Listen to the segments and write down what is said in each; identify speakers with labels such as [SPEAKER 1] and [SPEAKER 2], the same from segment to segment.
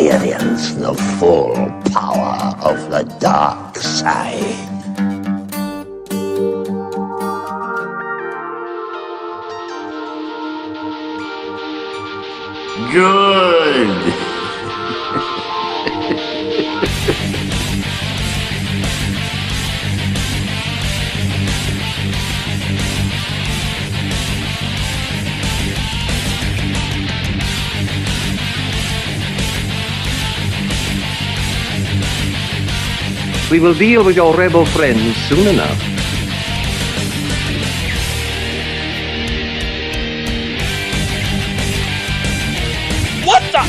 [SPEAKER 1] experience the full power of the dark side. Good!
[SPEAKER 2] We will deal with your rebel friends soon enough.
[SPEAKER 3] What the?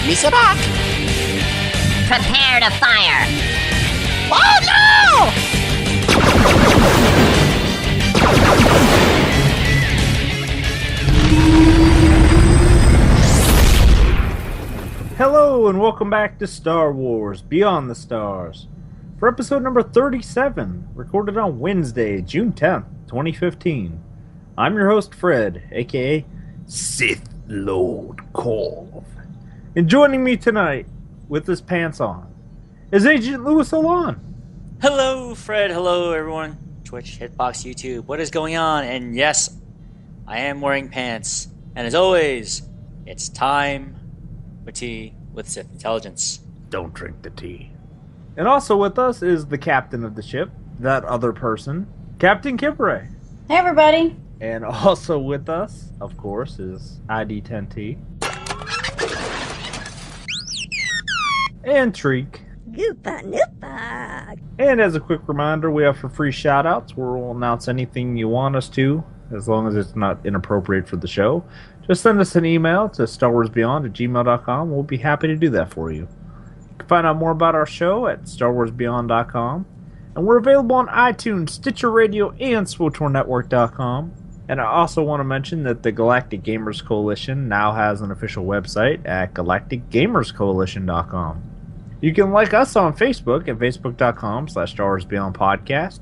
[SPEAKER 3] Misa back!
[SPEAKER 4] Prepare to fire!
[SPEAKER 3] Oh no!
[SPEAKER 5] Hello and welcome back to Star Wars Beyond the Stars for episode number 37, recorded on Wednesday, June 10th, 2015. I'm your host Fred, aka Sith Lord Corv. And joining me tonight, with his pants on, is Agent Louis Olan.
[SPEAKER 3] Hello, Fred. Hello, everyone. Twitch, Hitbox, YouTube. What is going on? And yes, I am wearing pants. And as always, it's time for tea with Sith Intelligence.
[SPEAKER 5] Don't drink the tea. And also with us is the captain of the ship, that other person, Captain Kipre.
[SPEAKER 6] Hey, everybody.
[SPEAKER 5] And also with us, of course, is ID10T. And Treek.
[SPEAKER 6] Goopa noopa.
[SPEAKER 5] And as a quick reminder, we have for free shoutouts where we'll announce anything you want us to, as long as it's not inappropriate for the show. Just send us an email to StarWarsBeyond@gmail.com. We'll be happy to do that for you. You can find out more about our show at StarWarsBeyond.com. And we're available on iTunes, Stitcher Radio, and SWTORNetwork.com. And I also want to mention that the Galactic Gamers Coalition now has an official website at GalacticGamersCoalition.com. You can like us on Facebook at Facebook.com/StarWarsBeyondPodcast.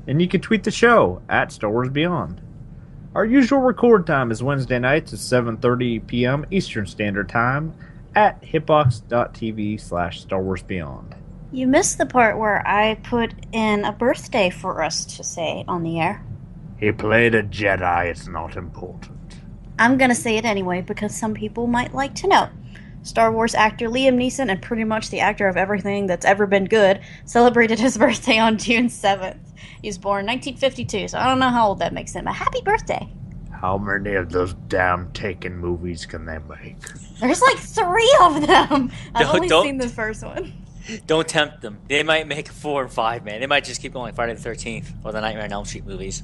[SPEAKER 5] And you can tweet the show at StarWarsBeyond. Our usual record time is Wednesday nights at 7:30 p.m. Eastern Standard Time at hitbox.tv/StarWarsBeyond.
[SPEAKER 6] You missed the part where I put in a birthday for us to say on the air.
[SPEAKER 5] He played a Jedi, it's not important.
[SPEAKER 6] I'm gonna say it anyway because some people might like to know. Star Wars actor Liam Neeson, and pretty much the actor of everything that's ever been good, celebrated his birthday on June 7th. He was born in 1952, so I don't know how old that makes him. A happy birthday.
[SPEAKER 5] How many of those damn Taken movies can they make?
[SPEAKER 6] There's like 3 of them. I've only
[SPEAKER 3] Don't-
[SPEAKER 6] seen the first one.
[SPEAKER 3] Don't tempt them. They might make 4 and 5, man. They might just keep going like Friday the 13th or the Nightmare on Elm Street movies.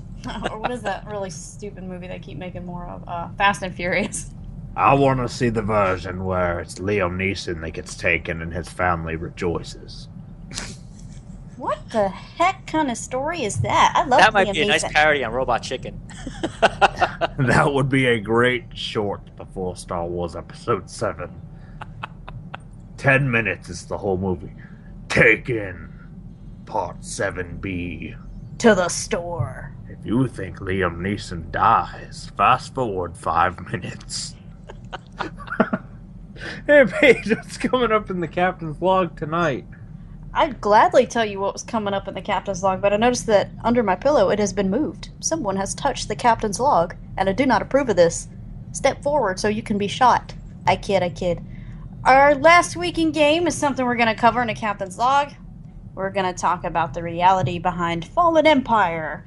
[SPEAKER 6] Or what is that really stupid movie they keep making more of? Fast and Furious.
[SPEAKER 5] I want to see the version where it's Liam Neeson that gets taken and his family rejoices.
[SPEAKER 6] What the heck kind of story is that? I love
[SPEAKER 3] That might
[SPEAKER 6] Liam
[SPEAKER 3] be a nice
[SPEAKER 6] Neeson.
[SPEAKER 3] parody on Robot Chicken.
[SPEAKER 5] That would be a great short before Star Wars Episode 7. 10 minutes is the whole movie. Taken, Part 7B.
[SPEAKER 6] To the store.
[SPEAKER 5] If you think Liam Neeson dies, fast forward 5 minutes. Hey, Paige, what's coming up in the captain's log tonight?
[SPEAKER 6] I'd gladly tell you what was coming up in the captain's log, but I noticed that under my pillow it has been moved. Someone has touched the captain's log, and I do not approve of this. Step forward so you can be shot. I kid. Our last week in game is something we're going to cover in the captain's log. We're going to talk about the reality behind Fallen Empire.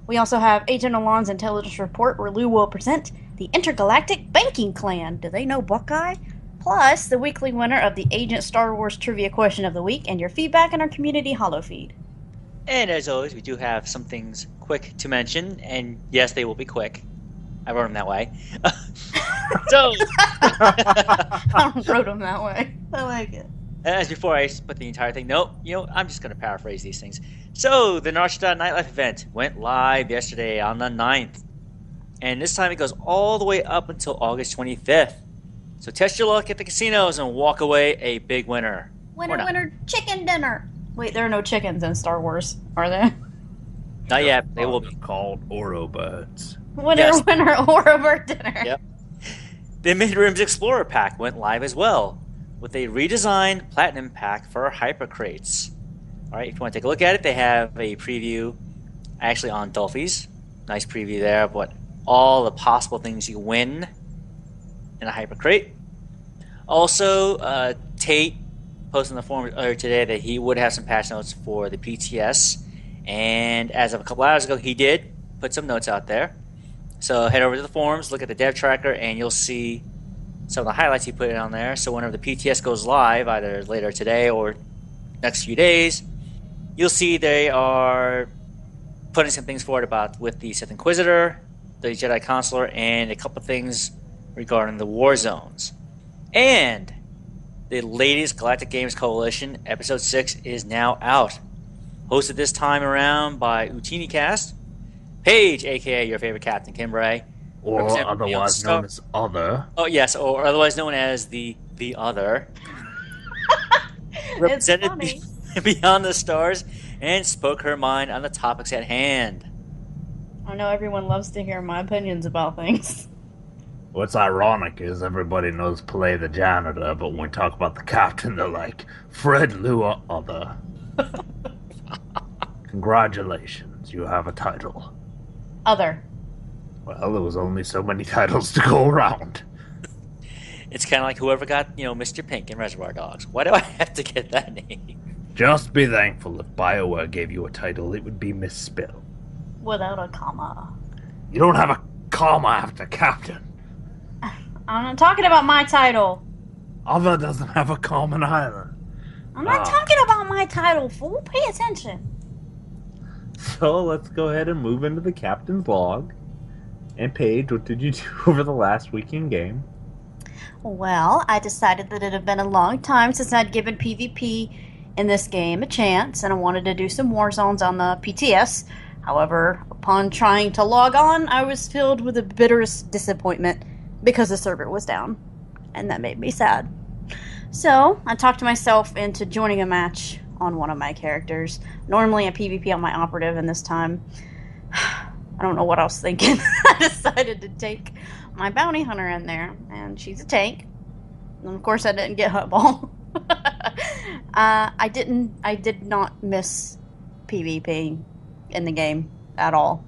[SPEAKER 6] We also have Agent Olan's intelligence report where Lou will present the Intergalactic Banking Clan. Do they know Buckeye? Plus, the weekly winner of the Agent Star Wars Trivia Question of the Week and your feedback in our community holo feed.
[SPEAKER 3] And as always, we do have some things quick to mention, and yes, they will be quick. I wrote them that way. So,
[SPEAKER 6] I wrote them that way. I like it.
[SPEAKER 3] as before I put the entire thing, I'm just going to paraphrase these things. So, the Narshada Nightlife event went live yesterday on the 9th. And this time it goes all the way up until August 25th. So test your luck at the casinos and walk away a big winner.
[SPEAKER 6] Winner, winner, chicken dinner. Wait, there are no chickens in Star Wars, are there?
[SPEAKER 3] Not yet. They will be.
[SPEAKER 5] Called Orobirds.
[SPEAKER 6] Winner,
[SPEAKER 3] Yes.
[SPEAKER 6] winner, Orobird dinner.
[SPEAKER 3] Yep. The Midrims Explorer pack went live as well, with a redesigned Platinum pack for Hyper Crates. Alright, if you want to take a look at it, they have a preview actually on Dolphy's. Nice preview there of what all the possible things you win in a Hyper Crate. Also, Tate posted in the forum earlier today that he would have some patch notes for the PTS, and as of a couple hours ago, he did put some notes out there. So head over to the forums, look at the dev tracker, and you'll see some of the highlights he put on there. So whenever the PTS goes live, either later today or next few days, you'll see they are putting some things forward about with the Sith Inquisitor, the Jedi Consular, and a couple things regarding the war zones. And the latest Galactic Games Coalition, Episode 6, is now out. Hosted this time around by UtiniCast, Paige, aka your favorite Captain Kimbray,
[SPEAKER 5] Or
[SPEAKER 3] representing
[SPEAKER 5] otherwise
[SPEAKER 3] Beyond
[SPEAKER 5] known as Other.
[SPEAKER 3] Oh yes, or otherwise known as the Other. Represented
[SPEAKER 6] funny.
[SPEAKER 3] Beyond the Stars, and spoke her mind on the topics at hand.
[SPEAKER 6] I know everyone loves to hear my opinions about things.
[SPEAKER 5] What's ironic is everybody knows Play the janitor, but when we talk about the captain, they're like, Fred Lua Other. Congratulations, you have a title.
[SPEAKER 6] Other.
[SPEAKER 5] Well, there was only so many titles to go around.
[SPEAKER 3] It's kind of like whoever got, Mr. Pink in Reservoir Dogs. Why do I have to get that name?
[SPEAKER 5] Just be thankful if BioWare gave you a title, it would be misspelled.
[SPEAKER 6] Without a comma.
[SPEAKER 5] You don't have a comma after captain.
[SPEAKER 6] I'm not talking about my title.
[SPEAKER 5] Other doesn't have a comma either.
[SPEAKER 6] I'm not talking about my title, fool. Pay attention.
[SPEAKER 5] So let's go ahead and move into the captain's log. And Paige, what did you do over the last weekend game?
[SPEAKER 6] Well, I decided that it had been a long time since I'd given PvP in this game a chance, and I wanted to do some war zones on the PTS. However, upon trying to log on, I was filled with the bitterest disappointment because the server was down, and that made me sad. So, I talked myself into joining a match on one of my characters. Normally a PvP on my operative, and this time, I don't know what I was thinking. I decided to take my bounty hunter in there, and she's a tank. And of course I didn't get Hutball. I did not miss PvP in the game at all.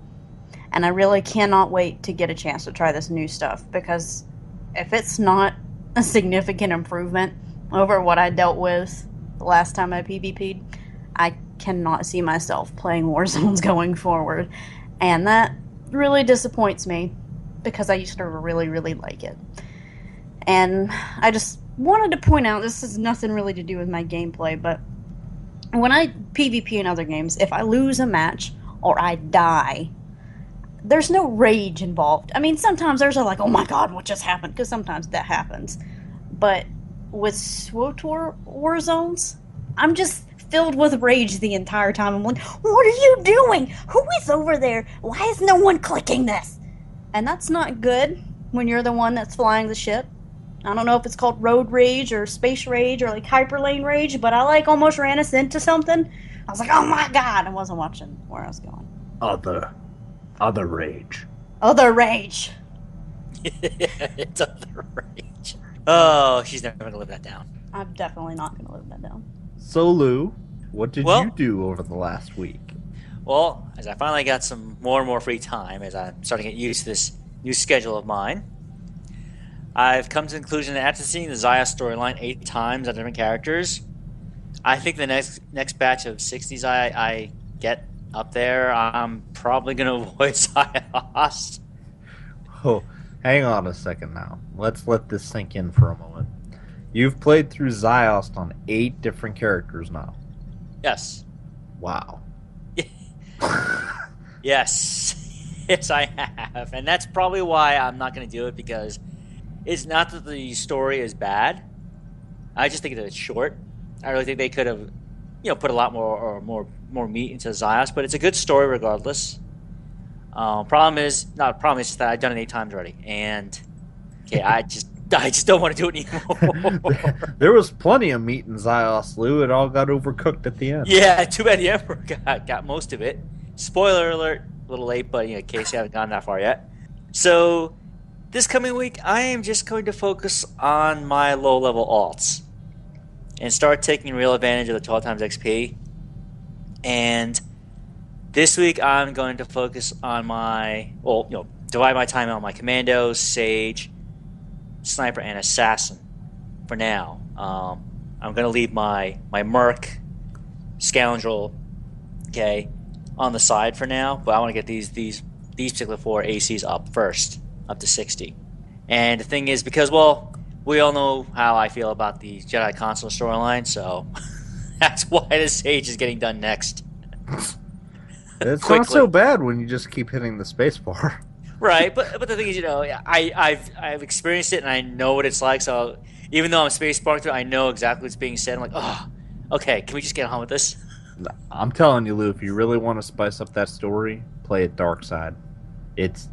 [SPEAKER 6] And I really cannot wait to get a chance to try this new stuff, because if it's not a significant improvement over what I dealt with the last time I PvP'd, I cannot see myself playing Warzones going forward. And that really disappoints me, because I used to really, really like it. And I just wanted to point out, this has nothing really to do with my gameplay, but when I PvP in other games, if I lose a match or I die, there's no rage involved. I mean, sometimes there's a like, oh my god, what just happened? Because sometimes that happens. But with SWTOR war zones, I'm just filled with rage the entire time. I'm like, what are you doing? Who is over there? Why is no one clicking this? And that's not good when you're the one that's flying the ship. I don't know if it's called road rage or space rage or like hyperlane rage, but I like almost ran us into something. I was like, oh my god, I wasn't watching where I was going.
[SPEAKER 5] Other rage.
[SPEAKER 6] Other rage.
[SPEAKER 3] It's other rage. Oh, she's never going to live that down.
[SPEAKER 6] I'm definitely not going to live that down.
[SPEAKER 5] So Lou, what did you do over the last week?
[SPEAKER 3] Well, as I finally got some more and more free time, as I'm starting to get used to this new schedule of mine, I've come to the conclusion that after seeing the Zaya storyline 8 times on different characters, I think the next batch of 60 Zaya I get up there, I'm probably going to avoid Zayas.
[SPEAKER 5] Oh, hang on a second now. Let's let this sink in for a moment. You've played through Ziost on 8 different characters now.
[SPEAKER 3] Yes.
[SPEAKER 5] Wow.
[SPEAKER 3] Yes. Yes, I have. And that's probably why I'm not going to do it, because it's not that the story is bad. I just think that it's short. I really think they could have, put a lot more meat into Ziost, but it's a good story regardless. Problem is just that I've done it 8 times already, and okay, I just don't want to do it anymore.
[SPEAKER 5] There was plenty of meat in Zyos, Lou. It all got overcooked at the end.
[SPEAKER 3] Yeah, too bad the Emperor got most of it. Spoiler alert, a little late, but in case you haven't gone that far yet. So, this coming week, I am just going to focus on my low-level alts and start taking real advantage of the 12 times XP. And this week, I'm going to focus on divide my time on my Commandos, Sage, Sniper, and Assassin for now. I'm going to leave my Merc, Scoundrel, okay, on the side for now, but I want to get these particular 4 ACs up first, up to 60. And the thing is, because, well, we all know how I feel about the Jedi console storyline, so that's why the Sage is getting done next.
[SPEAKER 5] It's not so bad when you just keep hitting the space bar.
[SPEAKER 3] Right, but the thing is, I've experienced it and I know what it's like, so even though I'm space bar through, I know exactly what's being said. I'm like, oh, okay, can we just get on with this?
[SPEAKER 5] I'm telling you, Lou, if you really want to spice up that story, play it dark side. It's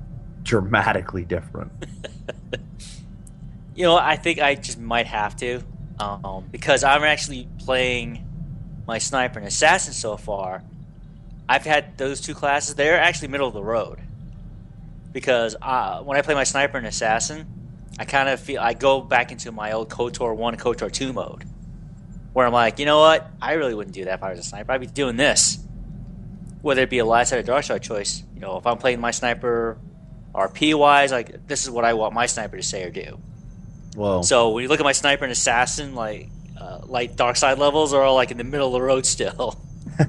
[SPEAKER 5] dramatically different.
[SPEAKER 3] I think I just might have to, because I'm actually playing my Sniper and Assassin so far. I've had those 2 classes. They're actually middle of the road. Because when I play my Sniper and Assassin, I kind of feel I go back into my old KOTOR 1 and KOTOR 2 mode. Where I'm like, you know what? I really wouldn't do that if I was a Sniper. I'd be doing this. Whether it be a light side or dark side choice. If I'm playing my Sniper RP-wise, like, this is what I want my Sniper to say or do.
[SPEAKER 5] Well,
[SPEAKER 3] so when you look at my Sniper and Assassin, like dark side levels are all like in the middle of the road still. To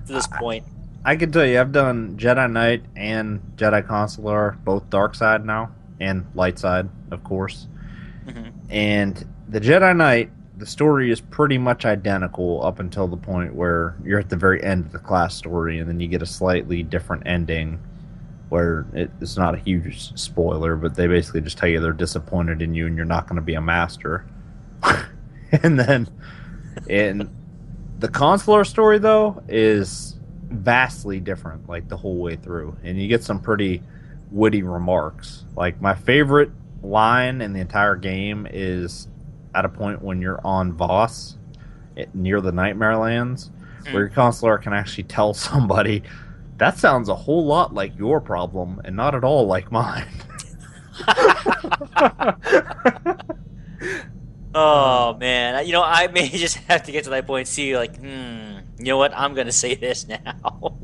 [SPEAKER 3] this point.
[SPEAKER 5] I can tell you, I've done Jedi Knight and Jedi Consular, both dark side now, and light side, of course. Mm-hmm. And the Jedi Knight, the story is pretty much identical up until the point where you're at the very end of the class story, and then you get a slightly different ending where it's not a huge spoiler, but they basically just tell you they're disappointed in you and you're not going to be a master. And then in the Consular story, though, is vastly different, like, the whole way through, and you get some pretty witty remarks. Like, my favorite line in the entire game is at a point when you're on Voss near the Nightmare Lands, where your consular can actually tell somebody, that sounds a whole lot like your problem and not at all like mine.
[SPEAKER 3] Oh man, I may just have to get to that point and see, like, you know what? I'm gonna say this now.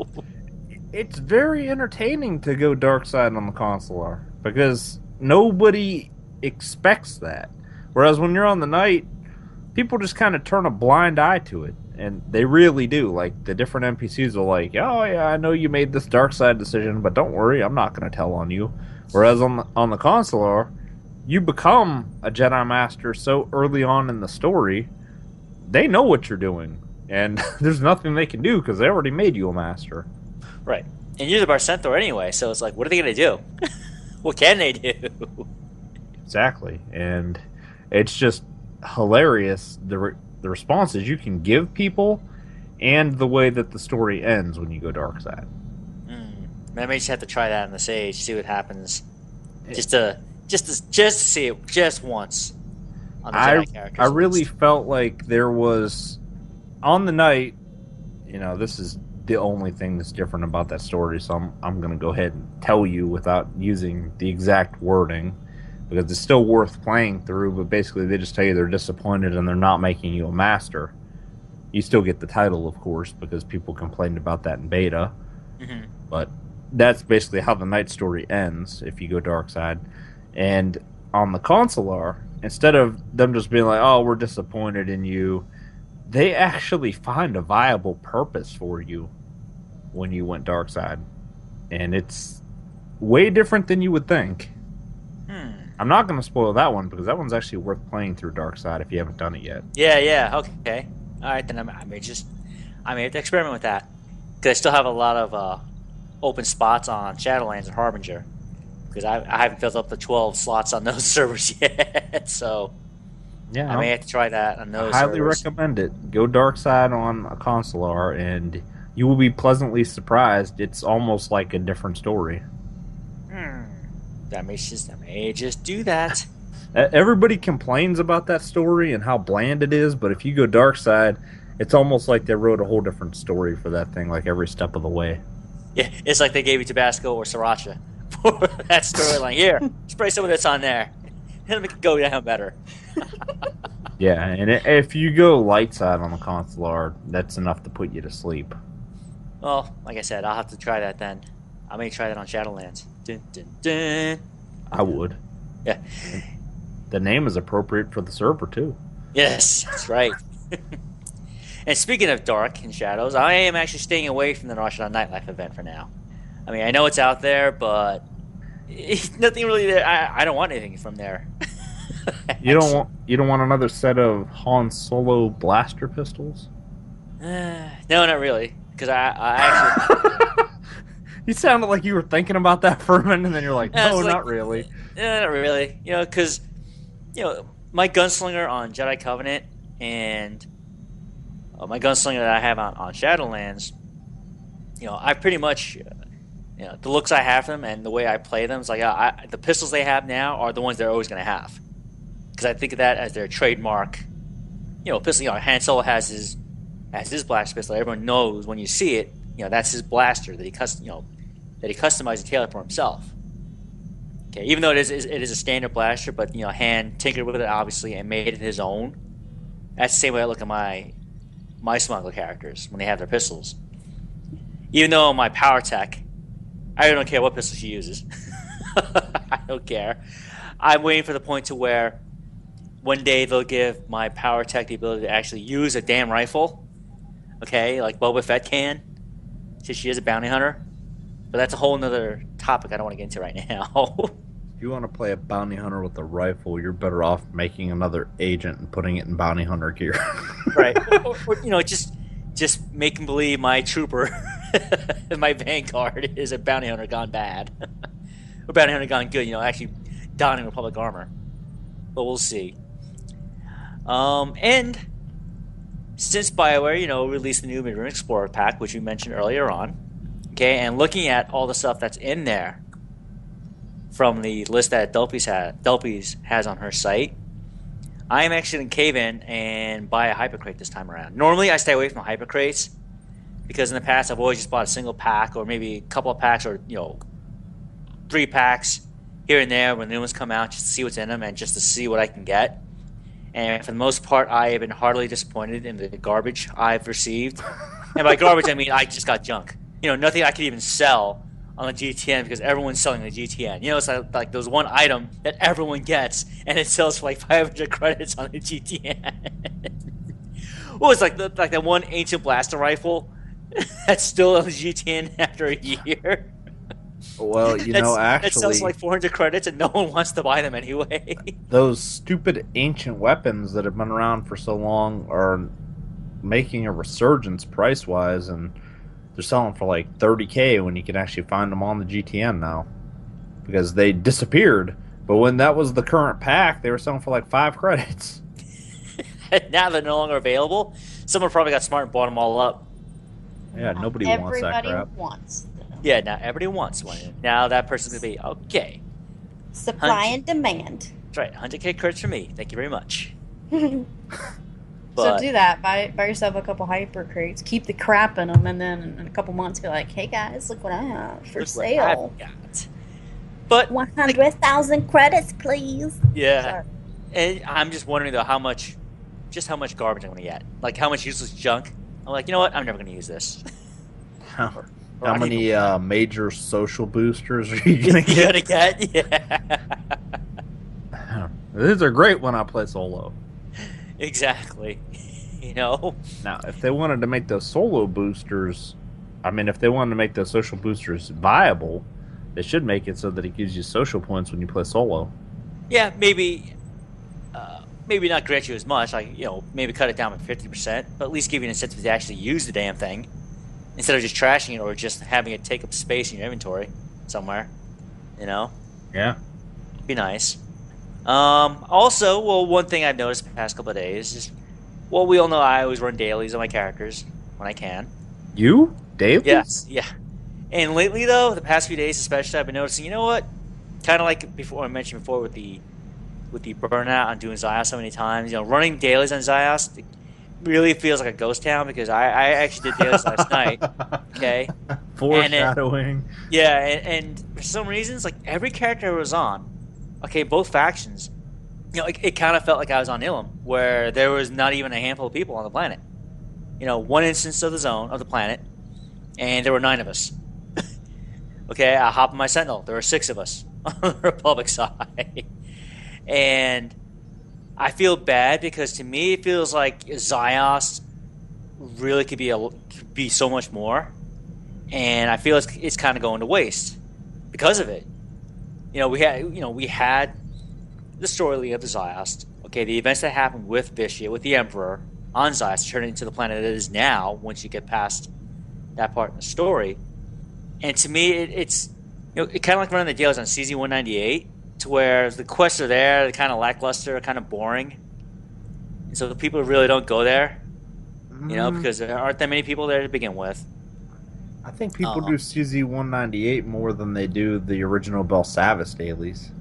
[SPEAKER 5] It's very entertaining to go dark side on the consular because nobody expects that. Whereas when you're on the night, people just kind of turn a blind eye to it, and they really do. Like, the different NPCs are like, "Oh yeah, I know you made this dark side decision, but don't worry, I'm not going to tell on you." Whereas on the consular, you become a Jedi Master so early on in the story, they know what you're doing, and there's nothing they can do because they already made you a Master.
[SPEAKER 3] Right. And you're the Bar Centaur anyway, so it's like, what are they going to do? What can they do?
[SPEAKER 5] Exactly. And it's just hilarious, the responses you can give people and the way that the story ends when you go dark side.
[SPEAKER 3] I may just have to try that in the Sage, see what happens. Just to see it just once on the Jedi characters.
[SPEAKER 5] I really felt like there was, on the night, this is the only thing that's different about that story, so I'm going to go ahead and tell you without using the exact wording, because it's still worth playing through, but basically they just tell you they're disappointed and they're not making you a master. You still get the title, of course, because people complained about that in beta. Mm-hmm. But that's basically how the night story ends if you go dark side. And on the consular, instead of them just being like, "Oh, we're disappointed in you," they actually find a viable purpose for you when you went dark side. And it's way different than you would think. I'm not going to spoil that one because that one's actually worth playing through dark side if you haven't done it yet.
[SPEAKER 3] Yeah, okay. Alright, then I may have to experiment with that. Because I still have a lot of open spots on Shadowlands and Harbinger. Because I haven't filled up the 12 slots on those servers yet. So yeah, I may have to try that on those
[SPEAKER 5] I highly
[SPEAKER 3] servers.
[SPEAKER 5] recommend it. Go dark side on a consular and You will be pleasantly surprised. It's almost like a different story.
[SPEAKER 3] That may just do that.
[SPEAKER 5] Everybody complains about that story and how bland it is, but if you go dark side, it's almost like they wrote a whole different story for that thing, like every step of the way.
[SPEAKER 3] Yeah, it's like they gave you Tabasco or Sriracha for that storyline. Here, spray some of this on there. It'll make it go down better.
[SPEAKER 5] Yeah, and if you go light side on the console art, that's enough to put you to sleep.
[SPEAKER 3] Well, like I said, I'll have to try that then. I may try that on Shadowlands. Dun, dun, dun.
[SPEAKER 5] I would.
[SPEAKER 3] Yeah.
[SPEAKER 5] The name is appropriate for the server, too.
[SPEAKER 3] Yes, that's right. And speaking of dark and shadows, I am actually staying away from the Rashomon Nightlife event for now. I mean, I know it's out there, but nothing really there. I don't want anything from there.
[SPEAKER 5] You don't want another set of Han Solo blaster pistols?
[SPEAKER 3] No, not really. Because I actually...
[SPEAKER 5] You sounded like you were thinking about that for a minute, and then you're like, no, not really.
[SPEAKER 3] Not really. You know, because, my gunslinger on Jedi Covenant and my gunslinger that I have on Shadowlands, I pretty much, the looks I have them and the way I play them, it's like the pistols they have now are the ones they're always going to have. Because I think of that as their trademark. Pistol. Han Solo has his blaster pistol. Everyone knows when you see it. That's his blaster that he customized and tailored for himself. Okay, even though it is a standard blaster, but Han tinkered with it obviously and made it his own. That's the same way I look at my smuggler characters when they have their pistols. Even though my power tech, I don't care what pistol she uses. I don't care. I'm waiting for the point to where one day they'll give my power tech the ability to actually use a damn rifle. Okay, like Boba Fett can. Since she is a bounty hunter. But that's a whole nother topic I don't want to get into right now.
[SPEAKER 5] If you want to play a bounty hunter with a rifle, you're better off making another agent and putting it in bounty hunter gear.
[SPEAKER 3] Right. Or just making believe my trooper, my vanguard, is a bounty hunter gone bad. Or bounty hunter gone good, actually donning Republic armor. But we'll see. And since BioWare, released the new Mid-Room Explorer pack, which we mentioned earlier on, okay, and looking at all the stuff that's in there from the list that Delpy's has on her site, I am actually going to cave in and buy a Hypercrate this time around. Normally, I stay away from Hypercrates because in the past I've always just bought a single pack or maybe a couple of packs or 3 packs here and there when new ones come out just to see what's in them and just to see what I can get. And for the most part, I have been heartily disappointed in the garbage I've received. And by garbage, I mean I just got junk. Nothing I could even sell on the GTN because everyone's selling the GTN. It's like there's one item that everyone gets, and it sells for like 500 credits on the GTN. Well, it's like that one ancient blaster rifle that's still on the GTN after a year.
[SPEAKER 5] Well, actually...
[SPEAKER 3] It sells for like 400 credits, and no one wants to buy them anyway.
[SPEAKER 5] Those stupid ancient weapons that have been around for so long are making a resurgence price-wise, and they're selling for like $30,000 when you can actually find them on the GTN now. Because they disappeared, but when that was the current pack, they were selling for like 5 credits.
[SPEAKER 3] Now they're no longer available. Someone probably got smart and bought them all up.
[SPEAKER 5] Yeah, nobody wants that crap.
[SPEAKER 6] Everybody wants them.
[SPEAKER 3] Yeah, now everybody wants one. Now that person's going to be, okay.
[SPEAKER 6] Supply and demand.
[SPEAKER 3] That's right, 100K credits for me. Thank you very much.
[SPEAKER 6] So do that. Buy yourself a couple hyper crates. Keep the crap in them, and then in a couple months, be like, "Hey guys, look what I have for sale."
[SPEAKER 3] But
[SPEAKER 6] 100,000 credits, please.
[SPEAKER 3] Yeah,
[SPEAKER 6] Sorry.
[SPEAKER 3] and I'm just wondering though how much garbage I'm going to get. Like how much useless junk. I'm like, you know what? I'm never going to use this.
[SPEAKER 5] How many major social boosters are you going to get?
[SPEAKER 3] Yeah.
[SPEAKER 5] These are great when I play solo.
[SPEAKER 3] Exactly. Now,
[SPEAKER 5] if they wanted to make those solo boosters, if they wanted to make those social boosters viable, they should make it so that it gives you social points when you play solo.
[SPEAKER 3] Yeah, maybe not grant you as much, like, maybe cut it down by 50%, but at least give you an incentive to actually use the damn thing instead of just trashing it or just having it take up space in your inventory somewhere.
[SPEAKER 5] Yeah.
[SPEAKER 3] Be nice. Also, one thing I've noticed the past couple of days is, we all know I always run dailies on my characters when I can.
[SPEAKER 5] You? Daily?
[SPEAKER 3] Yes, yeah. And lately, though, the past few days especially, I've been noticing, you know what? Kind of like before I mentioned before with the burnout on doing Zyos so many times, running dailies on Zyos really feels like a ghost town because I actually did dailies last night. Okay.
[SPEAKER 5] Foreshadowing.
[SPEAKER 3] And for some reasons, like every character I was on, okay, both factions, it kind of felt like I was on Ilum, where there was not even a handful of people on the planet. One instance of the planet, and there were 9 of us. Okay, I hop on my Sentinel. There were 6 of us on the Republic side. And I feel bad because to me it feels like Zyos really could be so much more, and I feel it's kind of going to waste because of it. We had the story of the Zyos. Okay, the events that happened with Vishya, with the Emperor on Zyos, turning into the planet it is now. Once you get past that part of the story, and to me it's it kind of like running the dailies on CZ-198. To where the quests are there, they're kind of lackluster, kind of boring, and so the people really don't go there, because there aren't that many people there to begin with.
[SPEAKER 5] I think people do CZ-198 more than they do the original Belsavis dailies.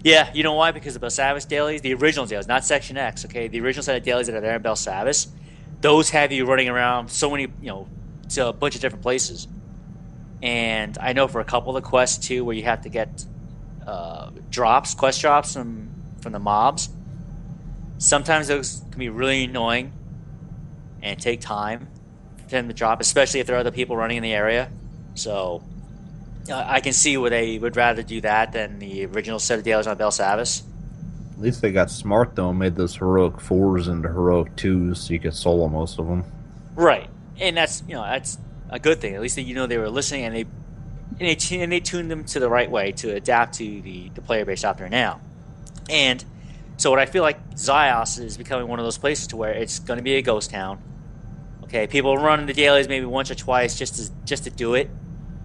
[SPEAKER 3] Yeah, you know why? Because the Belsavis dailies, the original dailies, not Section X, okay, the original set of dailies that are there in Belsavis, those have you running around so many, to a bunch of different places. And I know for a couple of the quests too, where you have to get quest drops from the mobs. Sometimes those can be really annoying and take time for them to drop, especially if there are other people running in the area. So I can see where they would rather do that than the original set of dailies on Belsavis.
[SPEAKER 5] At least they got smart though and made those heroic 4s into heroic 2s so you could solo most of them.
[SPEAKER 3] Right, and that's a good thing. At least they were listening and they tuned them to the right way to adapt to the player base out there now. And so what I feel like Zyos is becoming one of those places to where it's going to be a ghost town. Okay, people run the dailies maybe once or twice just to do it,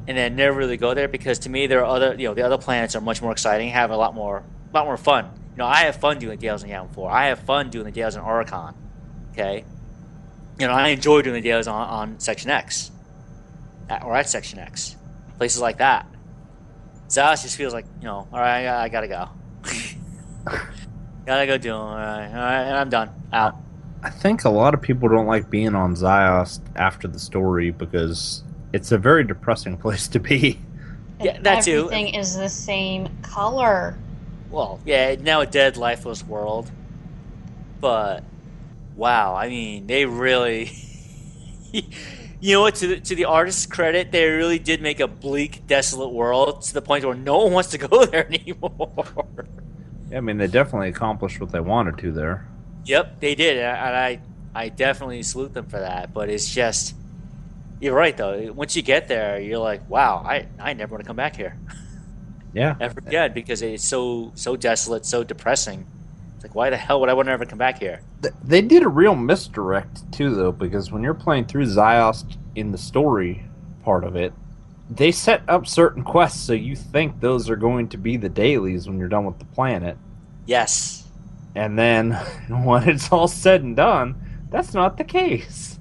[SPEAKER 3] and then never really go there because to me there are other the other planets are much more exciting, have a lot more fun. I have fun doing the dailies on Yavin 4. I have fun doing the dailies on Oricon. Okay, I enjoy doing the dailies on Section X or at Section X. Places like that. Zyos just feels like, all right, I gotta go. Gotta go do them. All right, and I'm done. Out.
[SPEAKER 5] I think a lot of people don't like being on Zyos after the story because it's a very depressing place to be.
[SPEAKER 3] Yeah, that too.
[SPEAKER 6] Everything is the same color.
[SPEAKER 3] Well, yeah, now a dead, lifeless world. But, wow, I mean, they really... You know what? To the artist's credit, they really did make a bleak, desolate world to the point where no one wants to go there anymore.
[SPEAKER 5] Yeah, I mean, they definitely accomplished what they wanted to there.
[SPEAKER 3] Yep, they did, and I definitely salute them for that. But it's just, you're right though. Once you get there, you're like, wow, I never want to come back here.
[SPEAKER 5] Yeah,
[SPEAKER 3] ever again, because it's so desolate, so depressing. It's like, why the hell would I want to ever come back here?
[SPEAKER 5] They did a real misdirect, too, though, because when you're playing through Zyos in the story part of it, they set up certain quests so you think those are going to be the dailies when you're done with the planet.
[SPEAKER 3] Yes.
[SPEAKER 5] And then, when it's all said and done, that's not the case.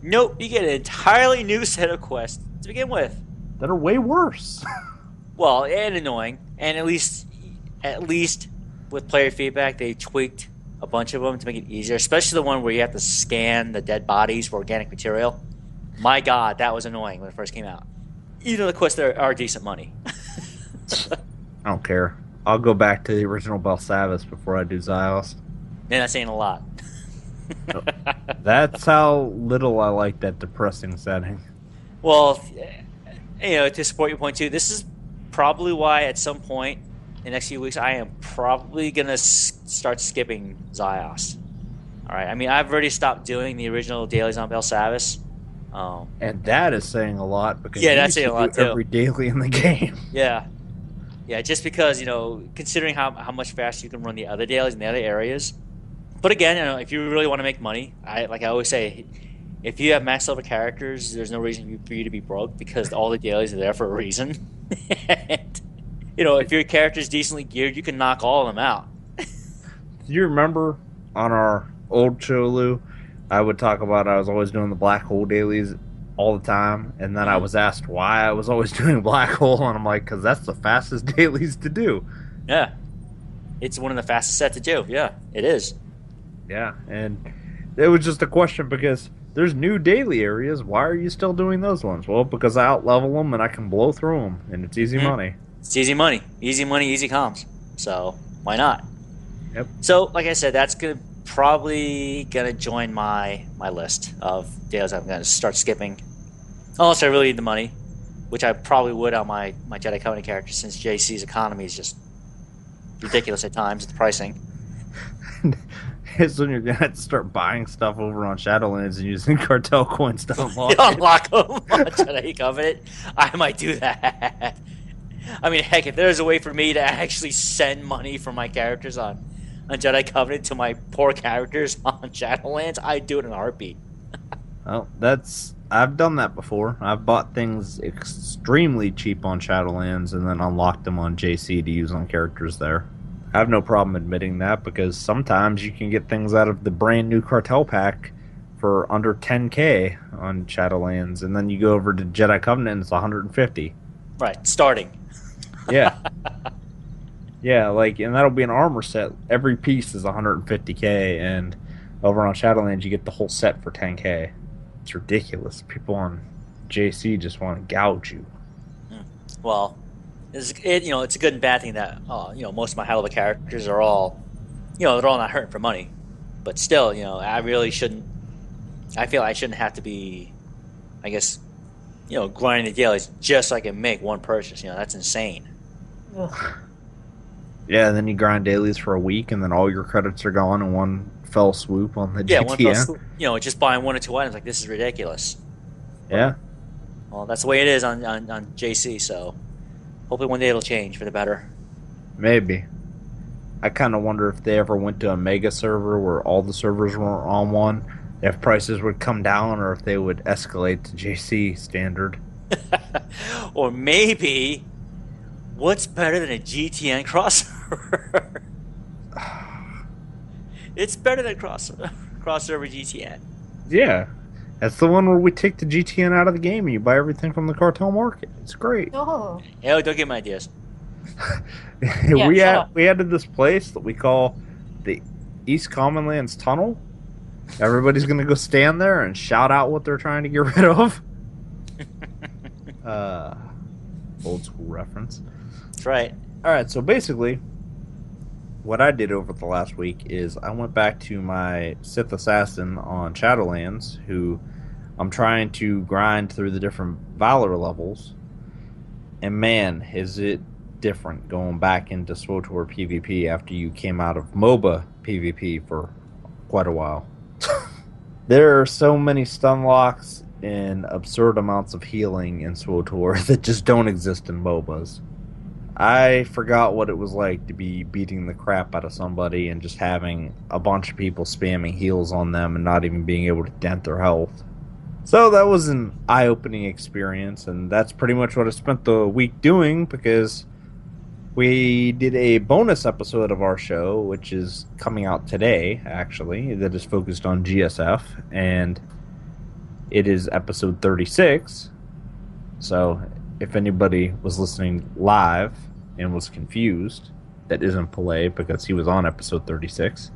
[SPEAKER 3] Nope, you get an entirely new set of quests to begin with.
[SPEAKER 5] That are way worse.
[SPEAKER 3] Well, and annoying, and at least with player feedback, they tweaked a bunch of them to make it easier, especially the one where you have to scan the dead bodies for organic material. My God, that was annoying when it first came out. The quests there are decent money.
[SPEAKER 5] I don't care. I'll go back to the original Belsavis before I do Zyos.
[SPEAKER 3] Man, that's saying a lot.
[SPEAKER 5] That's how little I like that depressing setting.
[SPEAKER 3] Well, to support your point too, this is probably why at some point in the next few weeks I am probably going to start skipping Zyos. All right, I mean, I've already stopped doing the original dailies on Belsavis.
[SPEAKER 5] And that is saying a lot because
[SPEAKER 3] that's saying a lot too.
[SPEAKER 5] Every daily in the game.
[SPEAKER 3] Yeah, just because considering how much faster you can run the other dailies in the other areas. But again, if you really want to make money, I always say, if you have max level characters, there's no reason for you to be broke because all the dailies are there for a reason. And, if your character's decently geared, you can knock all of them out.
[SPEAKER 5] Do you remember on our old show, Lou, I would talk about I was always doing the black hole dailies all the time, and then I was asked why I was always doing Black Hole, and I'm like, because that's the fastest dailies to do.
[SPEAKER 3] Yeah. It's one of the fastest set to do. Yeah, it is.
[SPEAKER 5] Yeah, and it was just a question because there's new daily areas. Why are you still doing those ones? Well, because I out-level them and I can blow through them, and it's easy money.
[SPEAKER 3] It's easy money. Easy money, easy comms. So, why not?
[SPEAKER 5] Yep.
[SPEAKER 3] So, like I said, that's probably gonna join my list of dailies I'm gonna start skipping. Unless I really need the money, which I probably would on my Jedi Covenant character, since JC's economy is just ridiculous at times, the pricing.
[SPEAKER 5] It's when you're gonna have to start buying stuff over on Shadowlands and using cartel coins to unlock
[SPEAKER 3] Unlock them on Jedi Covenant. I might do that. I mean, heck, if there's a way for me to actually send money for my characters on Jedi Covenant to my poor characters on Shadowlands, I'd do it in a heartbeat.
[SPEAKER 5] Well, I've done that before. I've bought things extremely cheap on Shadowlands and then unlocked them on JC to use on characters there. I have no problem admitting that because sometimes you can get things out of the brand new cartel pack for under 10k on Shadowlands, and then you go over to Jedi Covenant and it's 150.
[SPEAKER 3] Right, starting.
[SPEAKER 5] Yeah. Yeah, and that'll be an armor set. Every piece is 150k, and over on Shadowlands you get the whole set for 10k. It's ridiculous. People on JC just want to gouge you.
[SPEAKER 3] Well, it's a good and bad thing that most of my high-level characters are all, they're all not hurting for money, but still, I really shouldn't. I feel I shouldn't have to be, I guess, grinding the dailies just so I can make one purchase. That's insane.
[SPEAKER 6] Ugh.
[SPEAKER 5] Yeah, and then you grind dailies for a week, and then all your credits are gone in one fell swoop on the GTN.
[SPEAKER 3] One fell swoop. Just buying one or two items, like, this is ridiculous.
[SPEAKER 5] Yeah.
[SPEAKER 3] Well, that's the way it is on JC, so hopefully one day it'll change for the better.
[SPEAKER 5] Maybe. I kind of wonder if they ever went to a mega server where all the servers were on one, if prices would come down or if they would escalate to JC standard.
[SPEAKER 3] Or maybe, what's better than a GTN crossover? It's better than crossover GTN.
[SPEAKER 5] Yeah. That's the one where we take the GTN out of the game and you buy everything from the cartel market. It's great.
[SPEAKER 6] Oh.
[SPEAKER 3] Yeah, don't give me ideas.
[SPEAKER 5] We added this place that we call the East Commonlands Tunnel. Everybody's going to go stand there and shout out what they're trying to get rid of. Old school reference.
[SPEAKER 3] That's right.
[SPEAKER 5] Alright, so basically, what I did over the last week is I went back to my Sith Assassin on Shadowlands, who I'm trying to grind through the different Valor levels. And man, is it different going back into SWTOR PvP after you came out of MOBA PvP for quite a while. There are so many stun locks and absurd amounts of healing in SWTOR that just don't exist in MOBAs. I forgot what it was like to be beating the crap out of somebody and just having a bunch of people spamming heals on them and not even being able to dent their health. So that was an eye-opening experience, and that's pretty much what I spent the week doing, because we did a bonus episode of our show, which is coming out today, actually, that is focused on GSF, and it is episode 36. So if anybody was listening live and was confused, that isn't Pele, because he was on episode 36.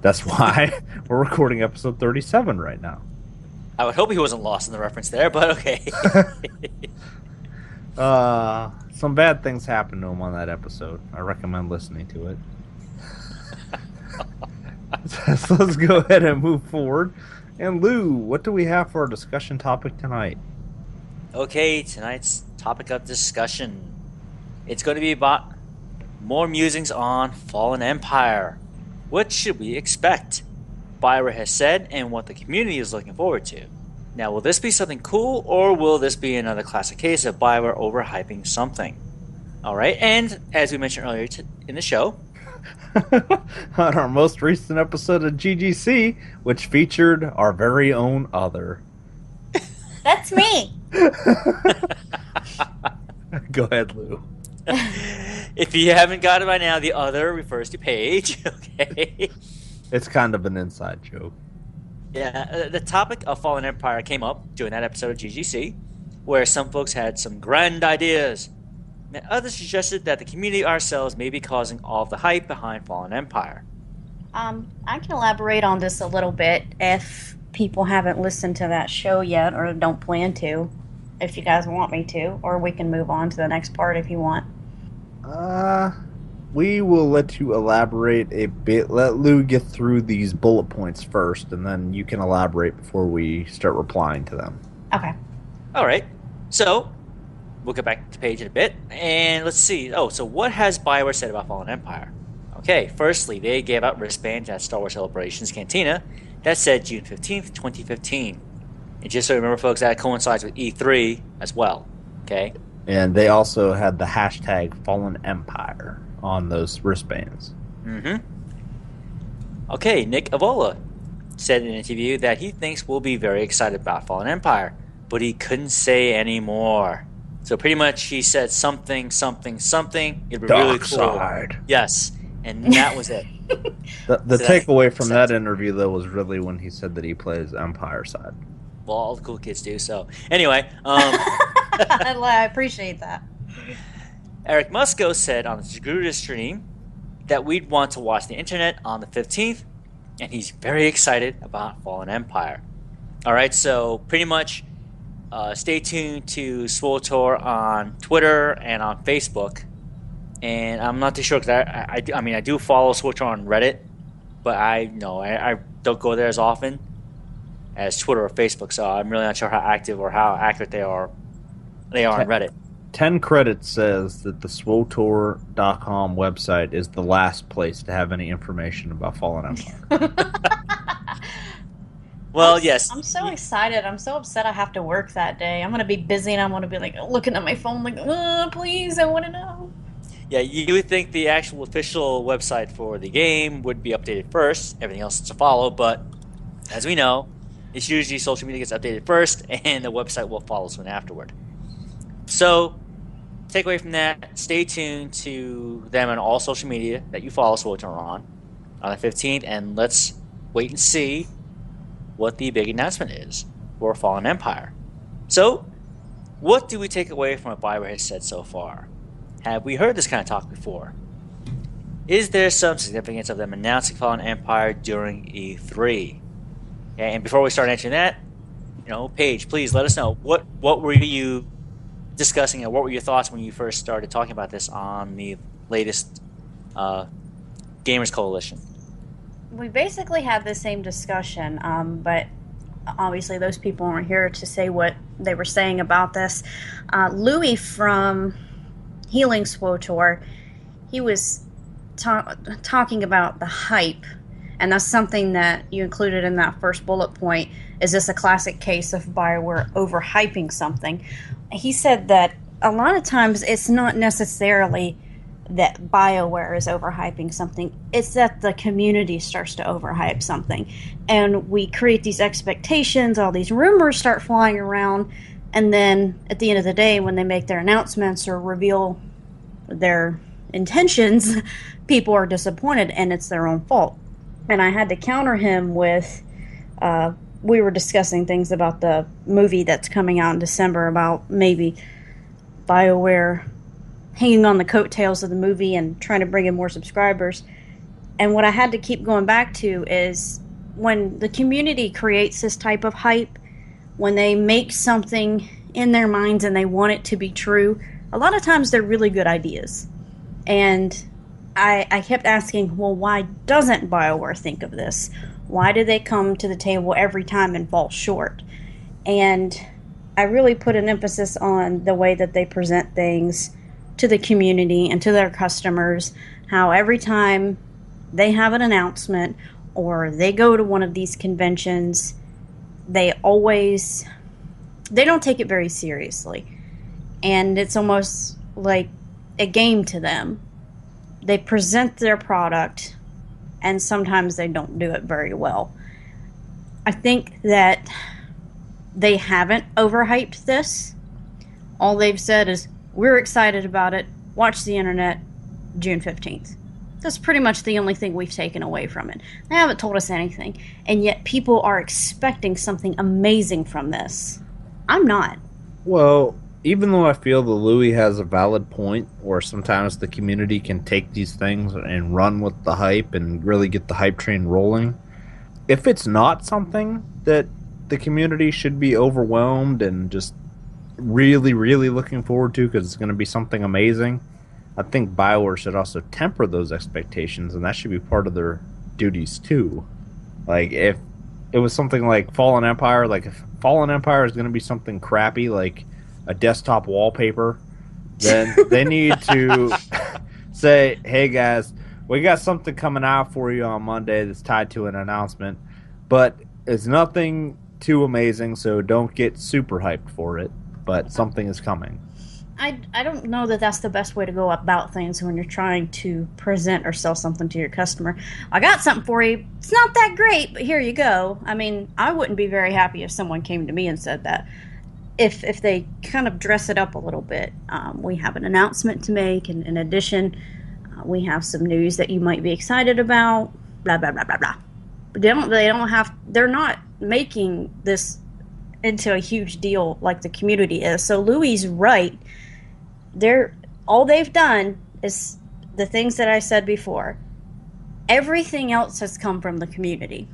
[SPEAKER 5] That's why we're recording episode 37 right now.
[SPEAKER 3] I would hope he wasn't lost in the reference there, but okay.
[SPEAKER 5] Some bad things happened to him on that episode. I recommend listening to it. So let's go ahead and move forward. And Lou, what do we have for our discussion topic tonight?
[SPEAKER 3] Okay, tonight's topic of discussion. It's going to be about more musings on Fallen Empire. What should we expect? Bioware has said, and what the community is looking forward to. Now, will this be something cool, or will this be another classic case of Bioware overhyping something? Alright, and as we mentioned earlier in the show,
[SPEAKER 5] on our most recent episode of GGC, which featured our very own Other.
[SPEAKER 6] That's me!
[SPEAKER 5] Go ahead, Lou.
[SPEAKER 3] If you haven't got it by now, the Other refers to Paige, okay?
[SPEAKER 5] It's kind of an inside joke.
[SPEAKER 3] Yeah, the topic of Fallen Empire came up during that episode of GGC, where some folks had some grand ideas, and others suggested that the community ourselves may be causing all of the hype behind Fallen Empire.
[SPEAKER 6] I can elaborate on this a little bit if people haven't listened to that show yet or don't plan to, if you guys want me to, or we can move on to the next part if you want.
[SPEAKER 5] We will let you elaborate a bit. Let Lou get through these bullet points first, and then you can elaborate before we start replying to them.
[SPEAKER 6] Okay.
[SPEAKER 3] All right, so we'll get back to the page in a bit, and let's see. Oh, so what has BioWare said about Fallen Empire? Okay, firstly, they gave out wristbands at Star Wars Celebrations Cantina that said June 15th, 2015. And just so you remember, folks, that coincides with E3 as well, okay?
[SPEAKER 5] And they also had the hashtag Fallen Empire on those wristbands.
[SPEAKER 3] Mm-hmm. Okay, Nick Avola said in an interview that he thinks we'll be very excited about Fallen Empire, but he couldn't say any more. So pretty much he said something. It'd be really cool.
[SPEAKER 5] Side.
[SPEAKER 3] Yes, and that was it.
[SPEAKER 5] The takeaway from that interview, though, was really when he said that he plays Empire side.
[SPEAKER 3] Well, all the cool kids do. So anyway,
[SPEAKER 6] I appreciate that.
[SPEAKER 3] Eric Musco said on the Jaguda stream that we'd want to watch the internet on the 15th, and he's very excited about Fallen Empire. All right, so pretty much stay tuned to SWTOR on Twitter and on Facebook. And I'm not too sure because I mean I do follow SWTOR on Reddit, but I don't go there as often as Twitter or Facebook, so I'm really not sure how active or how accurate they are on Reddit.
[SPEAKER 5] 10 credits says that the SWTOR.com website is the last place to have any information about Fallen Empire.
[SPEAKER 3] Well, yes.
[SPEAKER 6] I'm so excited. I'm so upset I have to work that day. I'm going to be busy and I'm going to be like looking at my phone like, please, I want to know.
[SPEAKER 3] Yeah, you would think the actual official website for the game would be updated first. Everything else is to follow, but as we know, it's usually social media gets updated first and the website will follow soon afterward. So, take away from that, stay tuned to them on all social media that you follow SWTOR on the 15th, and let's wait and see what the big announcement is for Fallen Empire. So, what do we take away from what BioWare has said so far? Have we heard this kind of talk before? Is there some significance of them announcing Fallen Empire during E3? Okay, and before we start answering that, Paige, please let us know what were you discussing and what were your thoughts when you first started talking about this on the latest Gamers Coalition?
[SPEAKER 6] We basically had the same discussion, but obviously those people aren't here to say what they were saying about this. Louis from Healing SWTOR, he was talking about the hype, and that's something that you included in that first bullet point. Is this a classic case of BioWare overhyping something? He said that a lot of times it's not necessarily that BioWare is overhyping something, it's that the community starts to overhype something. And we create these expectations, all these rumors start flying around, and then at the end of the day, when they make their announcements or reveal their intentions, people are disappointed and it's their own fault. And I had to counter him with, we were discussing things about the movie that's coming out in December about maybe BioWare hanging on the coattails of the movie and trying to bring in more subscribers. And what I had to keep going back to is when the community creates this type of hype, when they make something in their minds and they want it to be true, a lot of times they're really good ideas. And I kept asking, well, why doesn't BioWare think of this? Why do they come to the table every time and fall short? And I really put an emphasis on the way that they present things to the community and to their customers, how every time they have an announcement or they go to one of these conventions, they don't take it very seriously. And it's almost like a game to them. They present their product, and sometimes they don't do it very well. I think that they haven't overhyped this. All they've said is, we're excited about it, watch the internet, June 15th. That's pretty much the only thing we've taken away from it. They haven't told us anything, and yet people are expecting something amazing from this. I'm not.
[SPEAKER 5] Well, even though I feel that Louis has a valid point, where sometimes the community can take these things and run with the hype and really get the hype train rolling, if it's not something that the community should be overwhelmed and just really, really looking forward to because it's going to be something amazing, I think BioWare should also temper those expectations, and that should be part of their duties too. Like, if it was something like Fallen Empire, like if Fallen Empire is going to be something crappy like a desktop wallpaper, then they need to say, hey guys, we got something coming out for you on Monday that's tied to an announcement, but it's nothing too amazing, so don't get super hyped for it, but something is coming.
[SPEAKER 6] I don't know that that's the best way to go about things when you're trying to present or sell something to your customer. I got something for you. It's not that great, but here you go. I mean, I wouldn't be very happy if someone came to me and said that. If they kind of dress it up a little bit, we have an announcement to make, and in addition, we have some news that you might be excited about. Blah blah blah blah blah. But they're not making this into a huge deal like the community is. So Louis' right. All they've done is the things that I said before. Everything else has come from the community.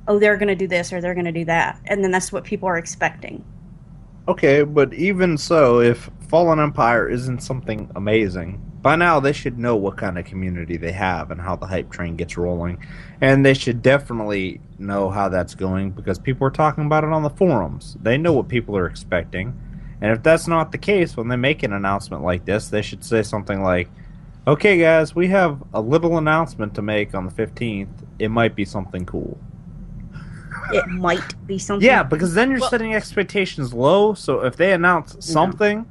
[SPEAKER 6] Oh, they're going to do this or they're going to do that. And then that's what people are expecting.
[SPEAKER 5] Okay, but even so, if Fallen Empire isn't something amazing, by now they should know what kind of community they have and how the hype train gets rolling. And they should definitely know how that's going because people are talking about it on the forums. They know what people are expecting. And if that's not the case, when they make an announcement like this, they should say something like, okay guys, we have a little announcement to make on the 15th. It might be something cool.
[SPEAKER 6] It might be something.
[SPEAKER 5] Yeah, because then you're setting expectations low, so if they announce something,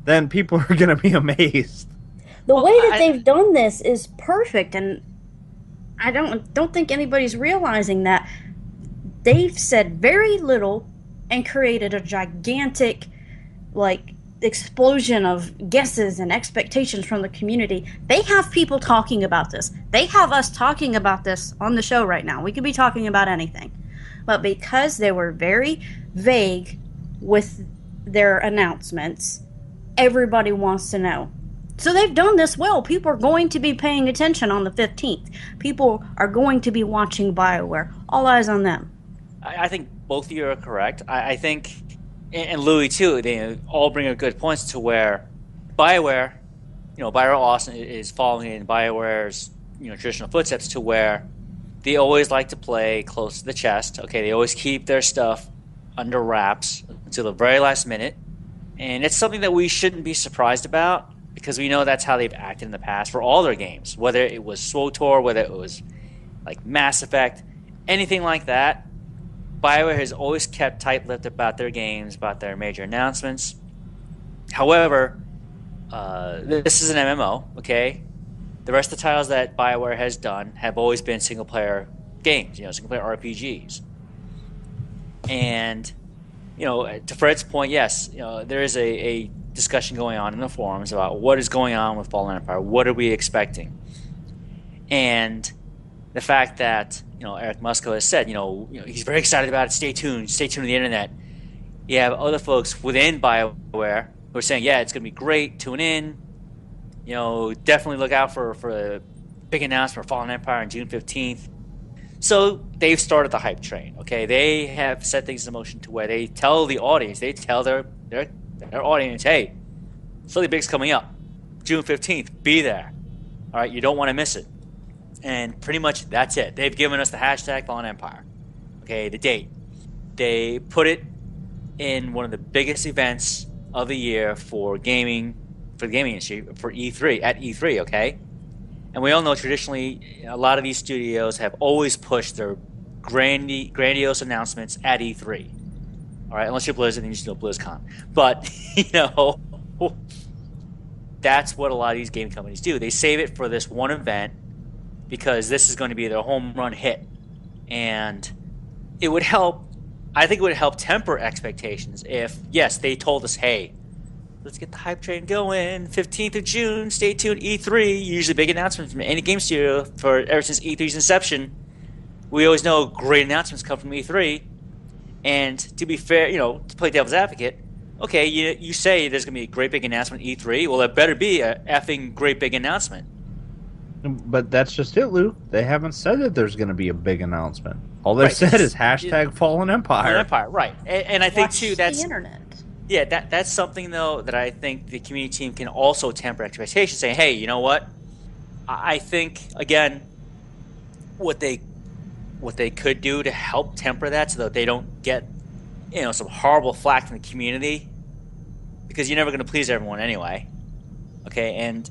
[SPEAKER 5] then people are going to be amazed.
[SPEAKER 6] The way that they've done this is perfect, and I don't think anybody's realizing that. They've said very little and created a gigantic explosion of guesses and expectations from the community. They have people talking about this. They have us talking about this on the show right now. We could be talking about anything. But because they were very vague with their announcements, everybody wants to know. So they've done this well. People are going to be paying attention on the 15th. People are going to be watching BioWare. All eyes on them.
[SPEAKER 3] I think both of you are correct. I think, and Louis too, they all bring up good points to where BioWare, BioWare Austin is following in BioWare's, traditional footsteps to where they always like to play close to the chest. Okay, they always keep their stuff under wraps until the very last minute. And it's something that we shouldn't be surprised about because we know that's how they've acted in the past for all their games. Whether it was SWTOR, whether it was like Mass Effect, anything like that, BioWare has always kept tight-lipped about their games, about their major announcements. However, this is an MMO, okay? The rest of the titles that BioWare has done have always been single-player games, single-player RPGs. And, to Fred's point, yes, there is a discussion going on in the forums about what is going on with Fallen Empire. What are we expecting? And the fact that, Eric Musco has said, he's very excited about it. Stay tuned to the internet. You have other folks within BioWare who are saying, yeah, it's going to be great. Tune in. Definitely look out for a big announcement for Fallen Empire on June 15th. So they've started the hype train, okay? They have set things in motion to where they tell the audience, they tell their audience, hey, something big's coming up. June 15th, be there. All right, you don't want to miss it. And pretty much that's it. They've given us the hashtag Fallen Empire, okay, the date. They put it in one of the biggest events of the year for the gaming industry, for E3, at E3, okay? And we all know traditionally a lot of these studios have always pushed their grandiose announcements at E3. All right, unless you're Blizzard, then you just know BlizzCon. But, that's what a lot of these game companies do. They save it for this one event because this is going to be their home run hit. And it would help, I think it would help temper expectations if, yes, they told us, hey, let's get the hype train going. 15th of June, stay tuned. E3, usually big announcements from any game studio for ever since E3's inception. We always know great announcements come from E3. And to be fair, to play devil's advocate, okay, you say there's going to be a great big announcement at E3. Well, it better be a effing great big announcement.
[SPEAKER 5] But that's just it, Lou. They haven't said that there's going to be a big announcement. All they've said is hashtag Fallen Empire.
[SPEAKER 3] Fallen Empire, right. And I think, too, that's...
[SPEAKER 6] the internet.
[SPEAKER 3] Yeah, that's something, though, that I think the community team can also temper expectations, saying, hey, you know what? I think, again, what they could do to help temper that so that they don't get, some horrible flack from the community, because you're never going to please everyone anyway. Okay, and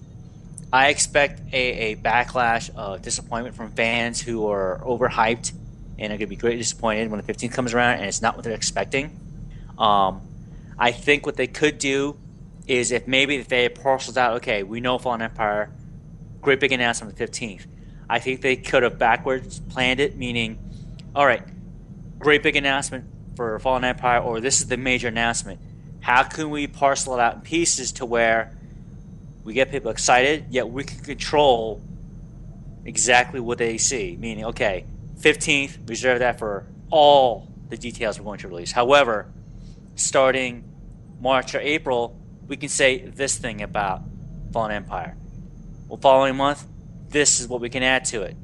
[SPEAKER 3] I expect a backlash of disappointment from fans who are overhyped and are going to be greatly disappointed when the 15th comes around and it's not what they're expecting. I think what they could do is if they parceled out, okay, we know Fallen Empire, great big announcement on the 15th. I think they could have backwards planned it, meaning, all right, great big announcement for Fallen Empire, or this is the major announcement. How can we parcel it out in pieces to where we get people excited, yet we can control exactly what they see? Meaning, okay, 15th, reserve that for all the details we're going to release. However, starting March or April, we can say this thing about Fallen Empire. Well, following month, this is what we can add to it.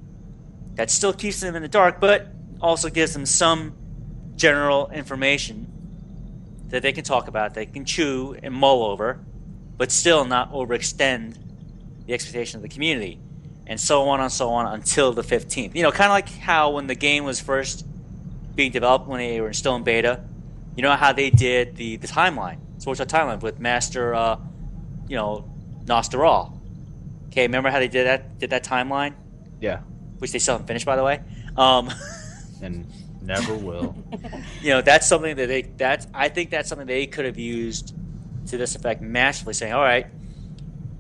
[SPEAKER 3] That still keeps them in the dark, but also gives them some general information that they can talk about, they can chew and mull over, but still not overextend the expectation of the community. And so on and so on until the 15th. Kind of like how when the game was first being developed, when they were still in beta, how they did the timeline, StarWars timeline with Master, Nostaral. Okay, remember how they did that timeline?
[SPEAKER 5] Yeah.
[SPEAKER 3] Which they still haven't finished, by the way.
[SPEAKER 5] And never will.
[SPEAKER 3] That's something I think that's something they could have used to this effect massively, saying, all right,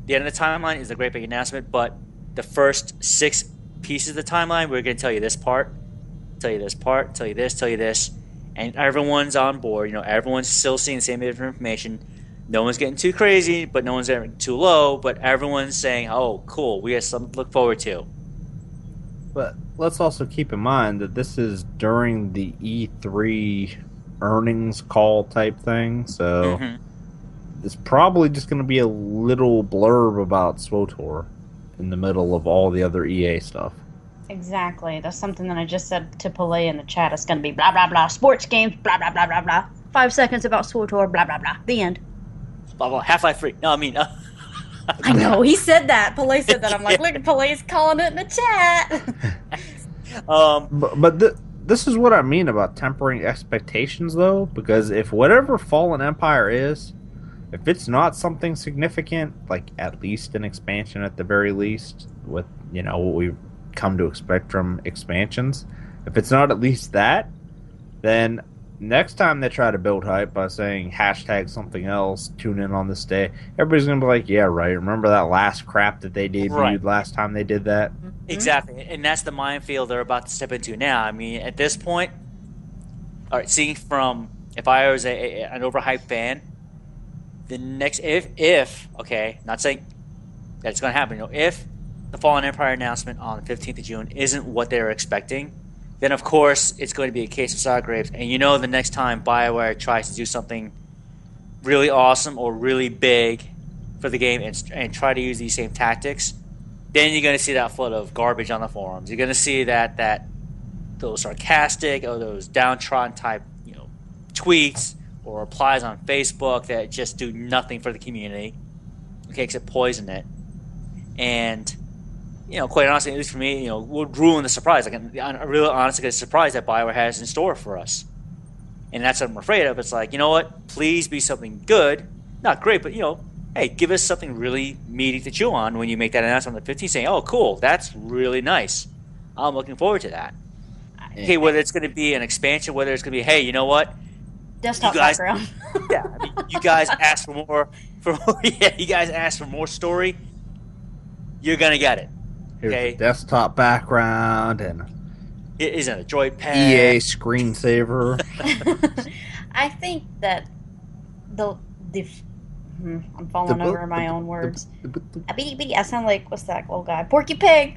[SPEAKER 3] the end of the timeline is a great big announcement, but the first 6 pieces of the timeline, we're going to tell you this part, tell you this part, tell you this, and everyone's on board. Everyone's still seeing the same bit of information. No one's getting too crazy, but no one's getting too low, but everyone's saying, oh, cool, we have something to look forward to.
[SPEAKER 5] But let's also keep in mind that this is during the E3 earnings call type thing, so it's probably just going to be a little blurb about SWTOR in the middle of all the other EA stuff.
[SPEAKER 6] Exactly. That's something that I just said to Pele in the chat. It's going to be blah, blah, blah, sports games, blah, blah, blah, blah, blah. 5 seconds about SWTOR, blah, blah, blah. The end.
[SPEAKER 3] Blah, blah, Half-Life 3. No, I mean...
[SPEAKER 6] I know, he said that. Pele said that. I'm like, look, Pele's calling it in the chat.
[SPEAKER 5] But this is what I mean about tempering expectations, though, because if whatever Fallen Empire is, if it's not something significant, like at least an expansion at the very least, with, what we've come to expect from expansions, if it's not at least that, then next time they try to build hype by saying hashtag something else, tune in on this day, everybody's going to be like, yeah, right, remember that last crap that they debuted last time they did that?
[SPEAKER 3] Exactly, and that's the minefield they're about to step into now. I mean, at this point, all right, seeing from, if I was an overhyped fan, the next, if okay, not saying that it's going to happen, if the Fallen Empire announcement on the 15th of June isn't what they were expecting, then of course it's going to be a case of sour grapes. And the next time BioWare tries to do something really awesome or really big for the game and try to use these same tactics, then you're going to see that flood of garbage on the forums. You're going to see that those sarcastic or those downtrodden type tweets or replies on Facebook that just do nothing for the community, okay, except poison it. And quite honestly, at least for me, would ruin the surprise. Like, I'm really honestly surprised that BioWare has in store for us. And that's what I'm afraid of. It's like, you know what? Please be something good. Not great, but, hey, give us something really meaty to chew on when you make that announcement on the 15th saying, oh, cool, that's really nice. I'm looking forward to that. Okay, whether it's going to be an expansion, whether it's going to be, hey, you know what?
[SPEAKER 6] Desktop background.
[SPEAKER 3] Yeah, I mean, you guys asked for more. You guys asked for more story. You're going to get it.
[SPEAKER 5] Okay. Here's the desktop background and
[SPEAKER 3] it isn't a droid pad.
[SPEAKER 5] EA screensaver.
[SPEAKER 6] I think that I'm falling over my own words. I sound like, what's that old guy? Porky Pig.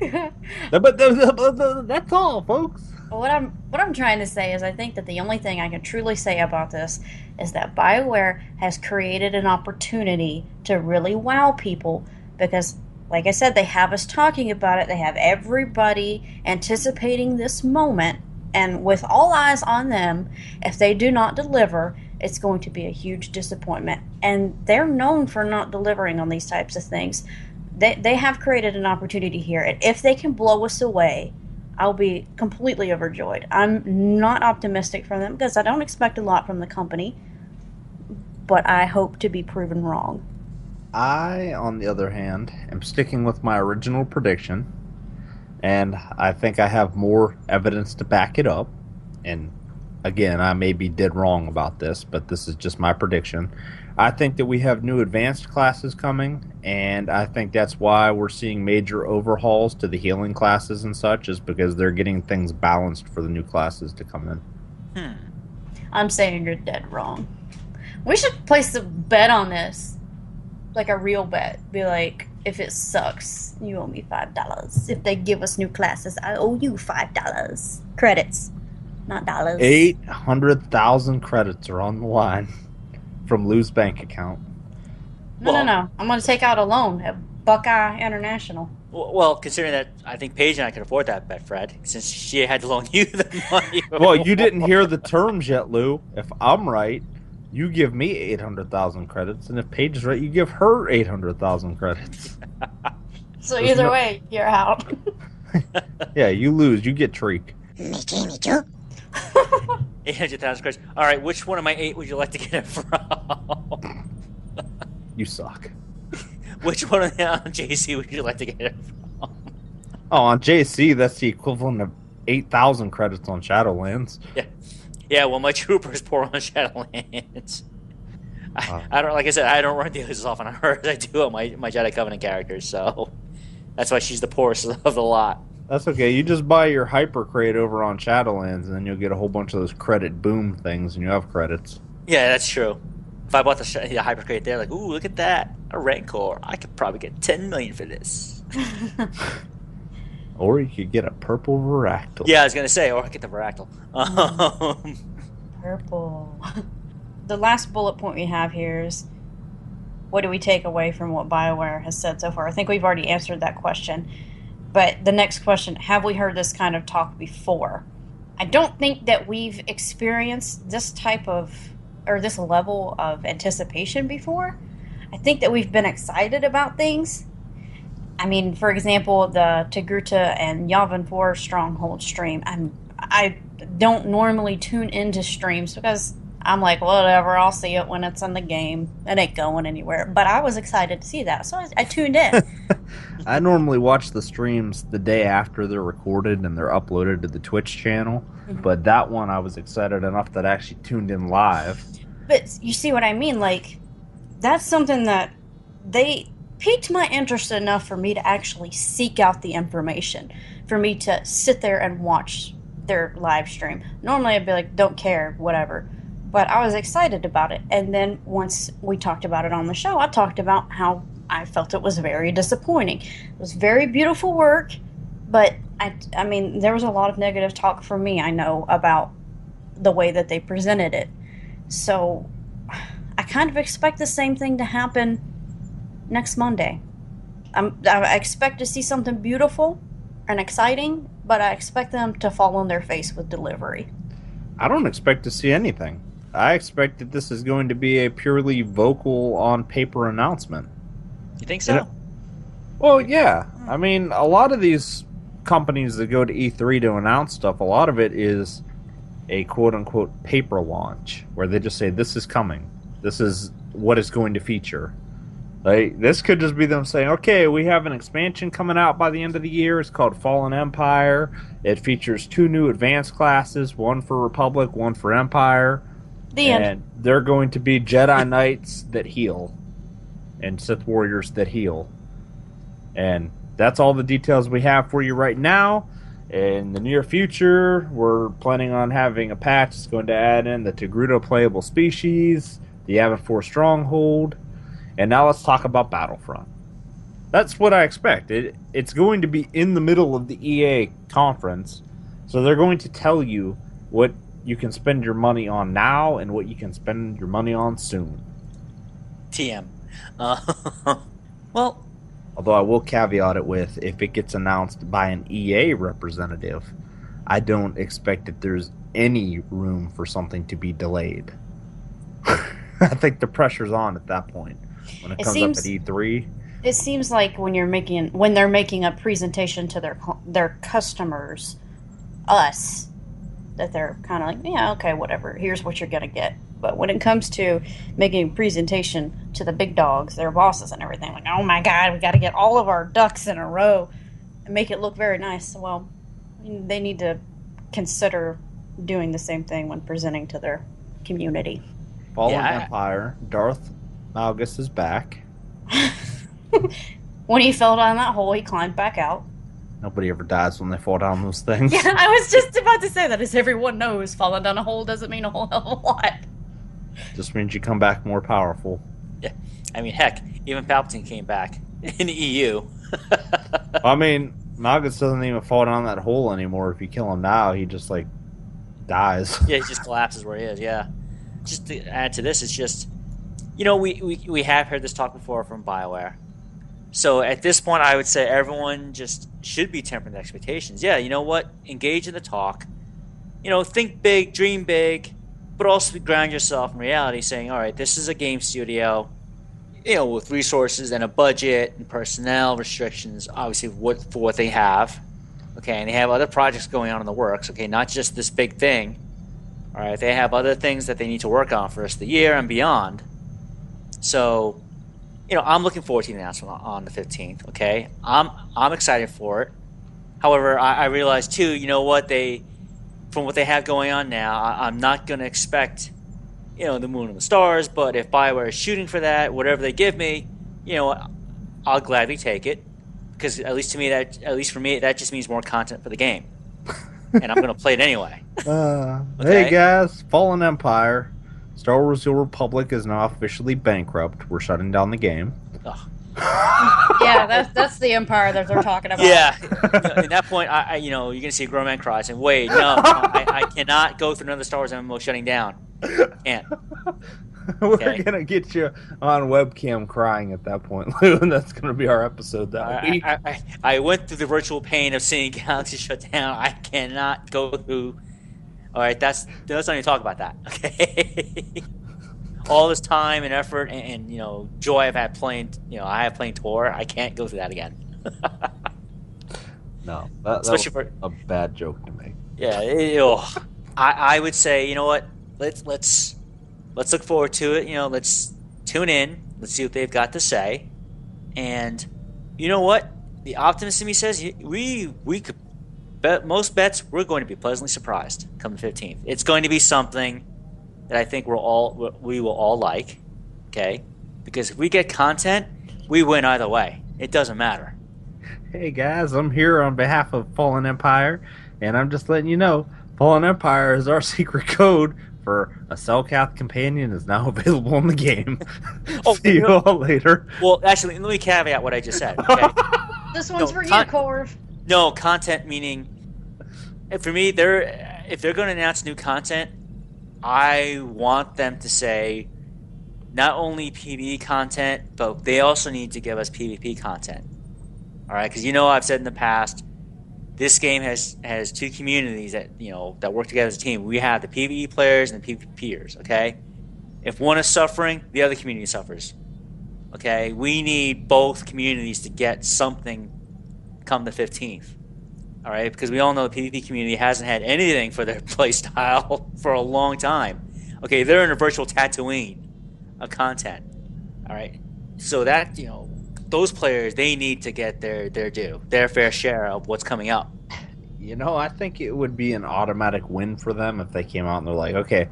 [SPEAKER 5] That's all, folks.
[SPEAKER 6] What I'm trying to say is I think that the only thing I can truly say about this is that BioWare has created an opportunity to really wow people because, like I said, they have us talking about it. They have everybody anticipating this moment, and with all eyes on them, if they do not deliver, it's going to be a huge disappointment. And they're known for not delivering on these types of things. They have created an opportunity here, and if they can blow us away, I'll be completely overjoyed. I'm not optimistic for them because I don't expect a lot from the company, but I hope to be proven wrong.
[SPEAKER 5] I, on the other hand, am sticking with my original prediction, and I think I have more evidence to back it up. And again, I may be dead wrong about this, but this is just my prediction. I think that we have new advanced classes coming, and I think that's why we're seeing major overhauls to the healing classes and such, is because they're getting things balanced for the new classes to come in.
[SPEAKER 6] I'm saying you're dead wrong. We should place a bet on this. Like a real bet. Be like, if it sucks, you owe me $5. If they give us new classes, I owe you $5. Credits, not dollars.
[SPEAKER 5] 800,000 credits are on the line from Lou's bank account.
[SPEAKER 6] No. I'm going to take out a loan at Buckeye International.
[SPEAKER 3] Well, considering that I think Paige and I can afford that bet, Fred, since she had to loan you the money.
[SPEAKER 5] Well, you didn't hear the terms yet, Lou. If I'm right, you give me 800,000 credits, and if Paige is right, you give her 800,000 credits.
[SPEAKER 6] So either way, you're out.
[SPEAKER 5] Yeah, you lose. You get Treek.
[SPEAKER 1] Me too.
[SPEAKER 3] 800,000 credits. All right, which one of my 8 would you like to get it from?
[SPEAKER 5] You suck.
[SPEAKER 3] Which one of the JC would you like to get it from?
[SPEAKER 5] Oh, on JC, that's the equivalent of 8,000 credits on Shadowlands.
[SPEAKER 3] Yeah, well, my troopers pour on Shadowlands. I don't, like I said, I don't run deals as often on her as I do on my Jedi Covenant characters, so that's why she's the poorest of the lot.
[SPEAKER 5] That's okay. You just buy your hyper crate over on Shadowlands, and then you'll get a whole bunch of those credit boom things, and you have credits.
[SPEAKER 3] Yeah, that's true. If I bought the hyper crate there, like, ooh, look at that, a Rancor. I could probably get 10 million for this.
[SPEAKER 5] Or you could get a purple Varactyl.
[SPEAKER 3] Yeah, I was gonna say, or I get the Varactyl.
[SPEAKER 6] Purple. The last bullet point we have here is, what do we take away from what BioWare has said so far? I think we've already answered that question. But the next question, have we heard this kind of talk before? I don't think that we've experienced this type of, or this level of anticipation before. I think that we've been excited about things. I mean, for example, the Togruta and Yavin 4 Stronghold stream. I don't normally tune into streams because I'm like, whatever, I'll see it when it's in the game. It ain't going anywhere. But I was excited to see that, so I tuned in.
[SPEAKER 5] I normally watch the streams the day after they're recorded and they're uploaded to the Twitch channel. Mm-hmm. But that one I was excited enough that I actually tuned in live.
[SPEAKER 6] But you see what I mean? Like, that's something that they piqued my interest enough for me to actually seek out the information, for me to sit there and watch their live stream. Normally I'd be like, don't care, whatever. But I was excited about it. And then once we talked about it on the show, I talked about how I felt it was very disappointing. It was very beautiful work, but I mean, there was a lot of negative talk from me, I know, about the way that they presented it. So I kind of expect the same thing to happen next Monday. I expect to see something beautiful and exciting, but I expect them to fall on their face with delivery.
[SPEAKER 5] I don't expect to see anything. I expect that this is going to be a purely vocal on paper announcement.
[SPEAKER 3] You think so?
[SPEAKER 5] Well, yeah. I mean, a lot of these companies that go to E3 to announce stuff, a lot of it is a quote-unquote paper launch, where they just say, this is coming. This is what it's going to feature. Like, this could just be them saying, okay, we have an expansion coming out by the end of the year. It's called Fallen Empire. It features 2 new advanced classes, one for Republic, one for Empire.
[SPEAKER 6] The end.
[SPEAKER 5] And they're going to be Jedi Knights that heal and Sith Warriors that heal. And that's all the details we have for you right now. In the near future, we're planning on having a patch that's going to add in the Togruta playable species, the Yavin 4 Stronghold, And now let's talk about Battlefront. That's what I expect. It's going to be in the middle of the EA conference, so they're going to tell you what you can spend your money on now and what you can spend your money on soon.
[SPEAKER 3] TM. Well,
[SPEAKER 5] although I will caveat it with, if it gets announced by an EA representative, I don't expect that there's any room for something to be delayed. I think the pressure's on at that point when it comes up at E3.
[SPEAKER 6] It seems like when they're making a presentation to their customers, us, that they're kind of like, yeah, okay, whatever. Here's what you're gonna get. But when it comes to making a presentation to the big dogs, their bosses and everything, like, oh my God, we got to get all of our ducks in a row and make it look very nice. Well, I mean, they need to consider doing the same thing when presenting to their community.
[SPEAKER 5] Fallen Empire, Darth Malgus is back.
[SPEAKER 6] When he fell down that hole, he climbed back out.
[SPEAKER 5] Nobody ever dies when they fall down those things.
[SPEAKER 6] Yeah, I was just about to say that. As everyone knows, falling down a hole doesn't mean a whole hell of a lot.
[SPEAKER 5] Just means you come back more powerful.
[SPEAKER 3] Yeah. I mean, heck, even Palpatine came back in the EU.
[SPEAKER 5] I mean, Malgus doesn't even fall down that hole anymore. If you kill him now, he just, like, dies.
[SPEAKER 3] Yeah, he just collapses where he is, yeah. Just to add to this, it's just, you know, we have heard this talk before from BioWare. So at this point, I would say everyone just should be tempering their expectations. Yeah, you know what? Engage in the talk. You know, think big, dream big, but also ground yourself in reality, saying, all right, this is a game studio, you know, with resources and a budget and personnel restrictions, obviously, for what they have. Okay, and they have other projects going on in the works, okay, not just this big thing. All right, they have other things that they need to work on for the rest of the year and beyond. So, you know, I'm looking forward to the announcement on the 15th, okay? I'm excited for it. However, I realize, too, you know what, from what they have going on now, I'm not going to expect, you know, the moon and the stars, but if BioWare is shooting for that, whatever they give me, you know, I'll gladly take it, because at least for me, that just means more content for the game. And I'm going to play it anyway. Okay?
[SPEAKER 5] Hey, guys, Fallen Empire. Star Wars The Old Republic is now officially bankrupt. We're shutting down the game.
[SPEAKER 6] Yeah, that's the Empire that they're talking about.
[SPEAKER 3] Yeah. At that point, you know, you're going to see a grown man cry saying, wait, no, I cannot go through another Star Wars MMO shutting down. Can't.
[SPEAKER 5] We're going to get you on webcam crying at that point, Lou, and that's going to be our episode that week.
[SPEAKER 3] I went through the virtual pain of seeing Galaxy shut down. I cannot go through... All right, let's not even talk about that, okay? All this time and effort and you know, joy I've had playing, you know, I have playing Tor, I can't go through that again.
[SPEAKER 5] No, that was a bad joke to make.
[SPEAKER 3] Yeah, I would say, you know what, let's look forward to it. You know, let's tune in, let's see what they've got to say, and you know what, the optimist in me says we could. But most bets, we're going to be pleasantly surprised come the 15th. It's going to be something that I think we will all like, okay? Because if we get content, we win either way. It doesn't matter.
[SPEAKER 5] Hey guys, I'm here on behalf of Fallen Empire, and I'm just letting you know, Fallen Empire is our secret code for a Cellcath companion is now available in the game. See you all later.
[SPEAKER 3] Well, actually, let me caveat what I just said. Okay?
[SPEAKER 6] This one's for you, Corv.
[SPEAKER 3] No, content meaning, for me, if they're going to announce new content, I want them to say not only PvE content, but they also need to give us PvP content. All right, because you know I've said in the past, this game has two communities that work together as a team. We have the PvE players and the PvPers. Okay, if one is suffering, the other community suffers. Okay, we need both communities to get something come the 15th. All right, because we all know the PvP community hasn't had anything for their playstyle for a long time. Okay, they're in a virtual Tatooine of content. All right, so that, you know, those players, they need to get their due, their fair share of what's coming up.
[SPEAKER 5] You know, I think it would be an automatic win for them if they came out and they're like, okay,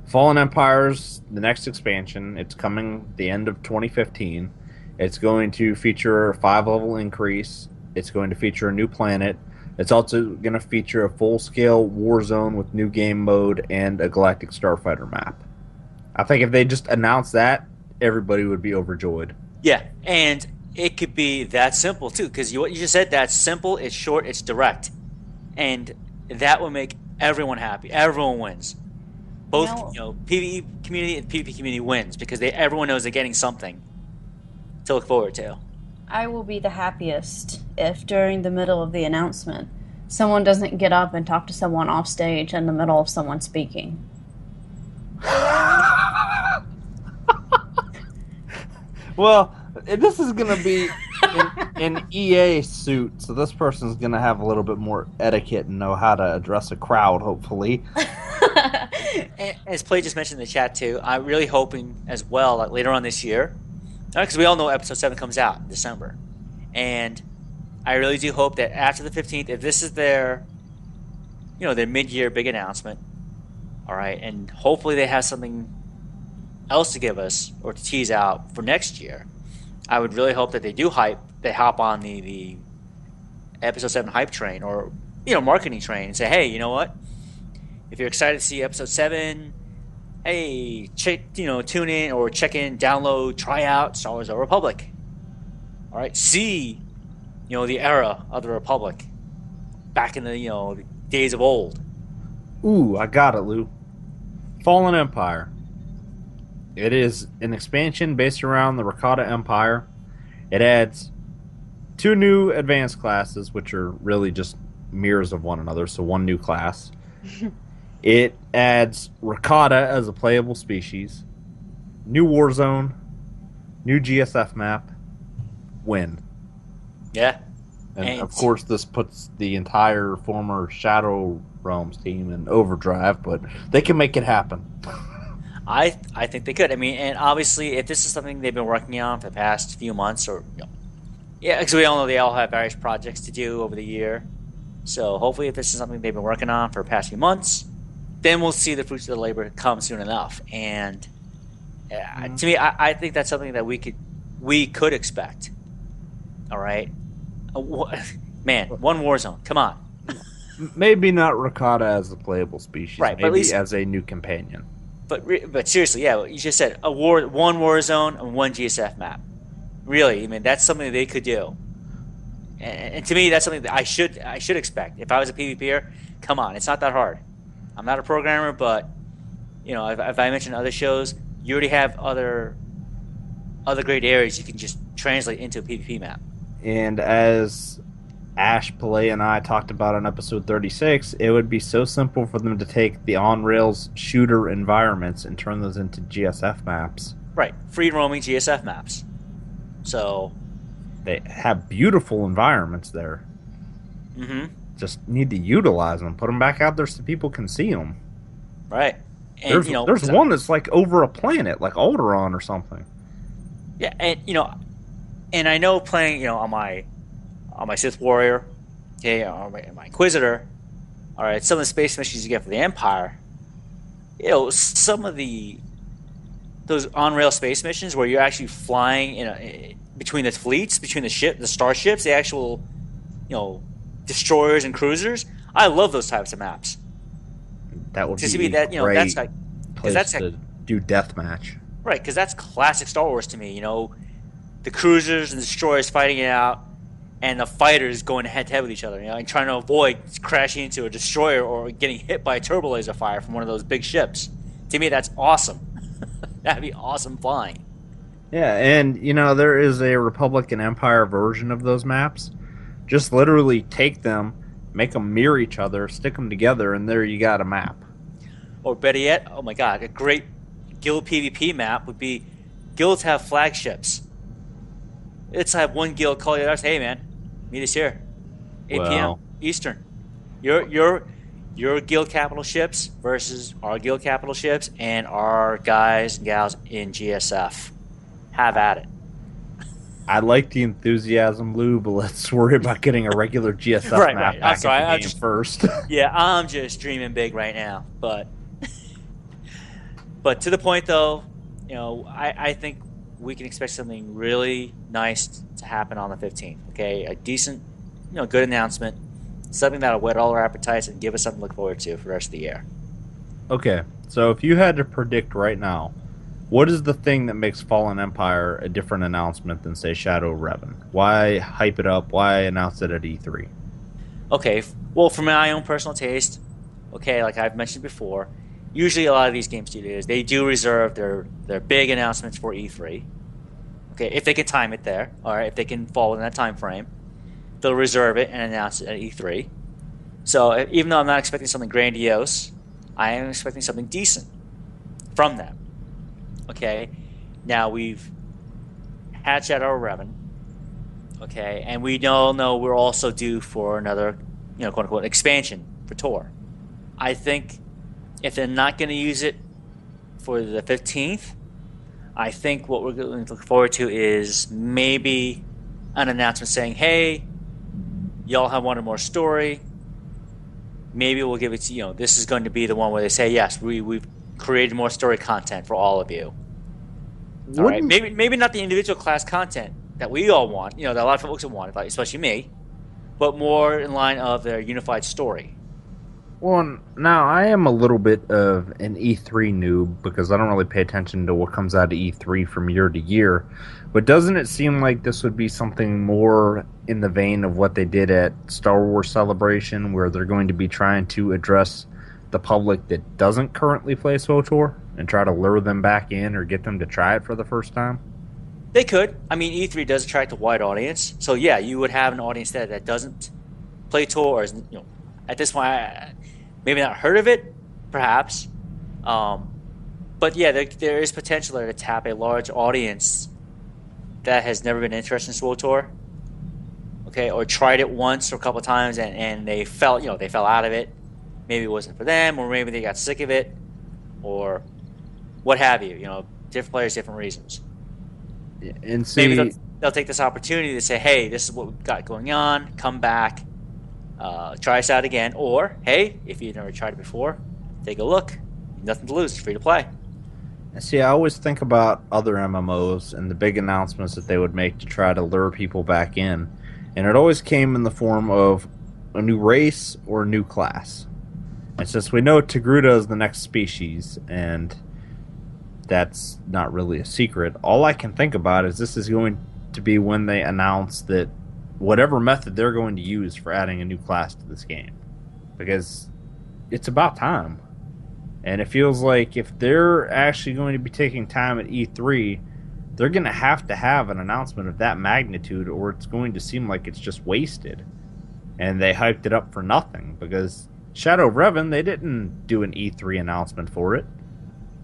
[SPEAKER 5] Fallen Empire's the next expansion. It's coming the end of 2015. It's going to feature a 5-level increase. It's going to feature a new planet. It's also going to feature a full-scale war zone with new game mode and a galactic starfighter map. I think if they just announce that, everybody would be overjoyed.
[SPEAKER 3] Yeah, and it could be that simple too, because what you just said, that's simple, it's short, it's direct. And that will make everyone happy. Everyone wins. Both, PvE community and PvP community wins because everyone knows they're getting something to look forward to.
[SPEAKER 6] I will be the happiest if during the middle of the announcement someone doesn't get up and talk to someone off stage in the middle of someone speaking.
[SPEAKER 5] Well, this is going to be an EA suit, so this person's going to have a little bit more etiquette and know how to address a crowd, hopefully.
[SPEAKER 3] As Play just mentioned in the chat too, I'm really hoping as well that later on this year, because we all know episode 7 comes out in December, and I really do hope that after the 15th, if this is their mid-year big announcement, all right, and hopefully they have something else to give us or to tease out for next year, I would really hope that they hop on the episode 7 hype train or marketing train and say, hey, you know what? If you're excited to see episode 7, hey, tune in or check in, download, try out Star Wars: The Republic. All right, see, the era of the Republic back in the days of old.
[SPEAKER 5] Ooh, I got it, Lou. Fallen Empire. It is an expansion based around the Rakata Empire. It adds 2 new advanced classes, which are really just mirrors of one another, so 1 new class. It adds Rakata as a playable species, new war zone, new GSF map, win.
[SPEAKER 3] Yeah.
[SPEAKER 5] And of course this puts the entire former Shadow Realms team in overdrive, but they can make it happen.
[SPEAKER 3] I think they could. I mean, and obviously if this is something they've been working on for the past few months because we all know they all have various projects to do over the year. So hopefully if this is something they've been working on for the past few months, then we'll see the fruits of the labor come soon enough. And to me, I think that's something that we could expect. All right, man, 1 war zone. Come on.
[SPEAKER 5] Maybe not Rakata as a playable species.
[SPEAKER 3] Right,
[SPEAKER 5] maybe
[SPEAKER 3] but at least
[SPEAKER 5] as a new companion.
[SPEAKER 3] But seriously, yeah, you just said 1 war zone and 1 GSF map. Really, I mean that's something they could do. And to me, that's something that I should expect. If I was a PvPer, come on, it's not that hard. I'm not a programmer, but if I mention other shows, you already have other great areas you can just translate into a PvP map.
[SPEAKER 5] And as Ash, Pillay, and I talked about on episode 36, it would be so simple for them to take the on-rails shooter environments and turn those into GSF maps.
[SPEAKER 3] Right, free roaming GSF maps. So
[SPEAKER 5] they have beautiful environments there.
[SPEAKER 3] Mm-hmm.
[SPEAKER 5] Just need to utilize them, put them back out there so people can see them.
[SPEAKER 3] Right. And,
[SPEAKER 5] there's one that's like over a planet, like Alderaan or something.
[SPEAKER 3] Yeah, and and I know playing on my Sith Warrior, okay, or my Inquisitor, all right, some of the space missions you get for the Empire, some of those on-rail space missions where you're actually flying between the fleets, between the starships, the actual destroyers and cruisers. I love those types of maps.
[SPEAKER 5] That would
[SPEAKER 3] to
[SPEAKER 5] be
[SPEAKER 3] that
[SPEAKER 5] great
[SPEAKER 3] that's
[SPEAKER 5] to do deathmatch.
[SPEAKER 3] Right, because that's classic Star Wars to me. The cruisers and destroyers fighting it out, and the fighters going head to head with each other. And trying to avoid crashing into a destroyer or getting hit by a turbo laser fire from one of those big ships. To me, that's awesome. That'd be awesome flying.
[SPEAKER 5] Yeah, and there is a Republic and Empire version of those maps. Just literally take them, make them mirror each other, stick them together, and there you got a map. Or
[SPEAKER 3] better yet, oh my god, a great guild PvP map would be guilds have flagships. Let's have one guild call the others, hey man, meet us here, 8 p.m. Eastern. Your guild capital ships versus our guild capital ships and our guys and gals in GSF. Have at it.
[SPEAKER 5] I like the enthusiasm, Lou, but let's worry about getting a regular GSF map back in the game first.
[SPEAKER 3] Yeah, I'm just dreaming big right now. But to the point, though, I think we can expect something really nice to happen on the 15th. Okay, a decent, good announcement, something that'll whet all our appetites and give us something to look forward to for the rest of the year.
[SPEAKER 5] Okay, so if you had to predict right now, What is the thing that makes Fallen Empire a different announcement than, say, Shadow of Revan? Why hype it up? Why announce it at E3?
[SPEAKER 3] Okay, well, for my own personal taste, okay, like I've mentioned before, usually a lot of these game studios, they do reserve their big announcements for E3. Okay, if they can time it there, all right, if they can fall within that time frame, they'll reserve it and announce it at E3. So even though I'm not expecting something grandiose, I am expecting something decent from them. Okay, now we've had Shadow of Revan. Okay, and we all know we're also due for another, quote unquote, expansion for Tor. I think if they're not going to use it for the 15th, I think what we're going to look forward to is maybe an announcement saying, hey, y'all have wanted more story. Maybe we'll give it to, this is going to be the one where they say, yes, we've created more story content for all of you. All right, maybe not the individual class content that we all want, that a lot of folks have wanted, like especially me, but more in line of their unified story.
[SPEAKER 5] Well, now I am a little bit of an E3 noob because I don't really pay attention to what comes out of E3 from year to year. But doesn't it seem like this would be something more in the vein of what they did at Star Wars Celebration, where they're going to be trying to address the public that doesn't currently play SWTOR and try to lure them back in or get them to try it for the first time?
[SPEAKER 3] They could. I mean, E3 does attract a wide audience. So, yeah, you would have an audience that doesn't play Tor, or at this point, maybe not heard of it, perhaps. But, yeah, there is potential there to tap a large audience that has never been interested in SWTOR, okay, or tried it once or a couple of times and they fell out of it. Maybe it wasn't for them, or maybe they got sick of it, or what have you. Different players, different reasons.
[SPEAKER 5] And see,
[SPEAKER 3] maybe they'll take this opportunity to say, hey, this is what we've got going on. Come back, try us out again. Or, hey, if you've never tried it before, take a look. Nothing to lose. It's free to play.
[SPEAKER 5] See, I always think about other MMOs and the big announcements that they would make to try to lure people back in. And it always came in the form of a new race or a new class. And since we know Togruta is the next species, and that's not really a secret, all I can think about is this is going to be when they announce that whatever method they're going to use for adding a new class to this game. Because it's about time. And it feels like if they're actually going to be taking time at E3, they're going to have an announcement of that magnitude, or it's going to seem like it's just wasted. And they hyped it up for nothing, because Shadow of Revan, they didn't do an E3 announcement for it.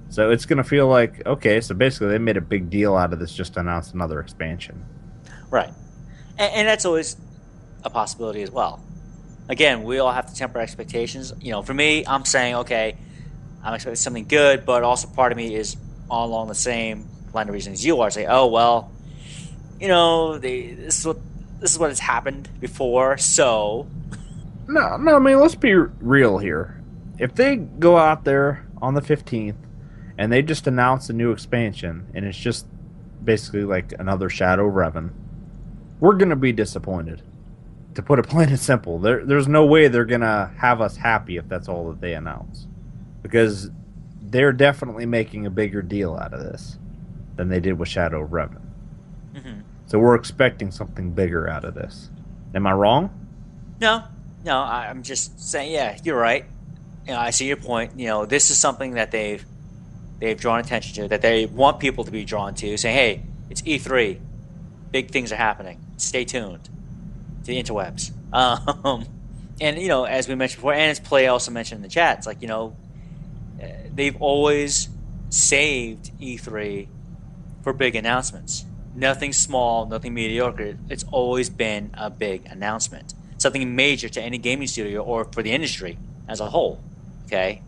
[SPEAKER 5] So it's going to feel like, okay, so basically they made a big deal out of this just to announce another expansion.
[SPEAKER 3] Right. And that's always a possibility as well. Again, we all have to temper expectations. For me, I'm saying, okay, I'm expecting something good, but also part of me is all along the same line of reasoning as you are. Say, oh, well, this is what has happened before, so...
[SPEAKER 5] No, I mean, let's be real here. If they go out there on the 15th and they just announce a new expansion and it's just basically like another Shadow of Revan, we're going to be disappointed. To put it plain and simple, there's no way they're going to have us happy if that's all that they announce. Because they're definitely making a bigger deal out of this than they did with Shadow of Revan. Mm-hmm. So we're expecting something bigger out of this. Am I wrong?
[SPEAKER 3] No, I'm just saying, yeah, you're right. I see your point. This is something that they've drawn attention to, that they want people to be drawn to, saying, hey, it's E3. Big things are happening. Stay tuned to the interwebs. And, as we mentioned before, and as Play also mentioned in the chat, it's like, they've always saved E3 for big announcements. Nothing small, nothing mediocre. It's always been a big announcement. Something major to any gaming studio or for the industry as a whole. Okay?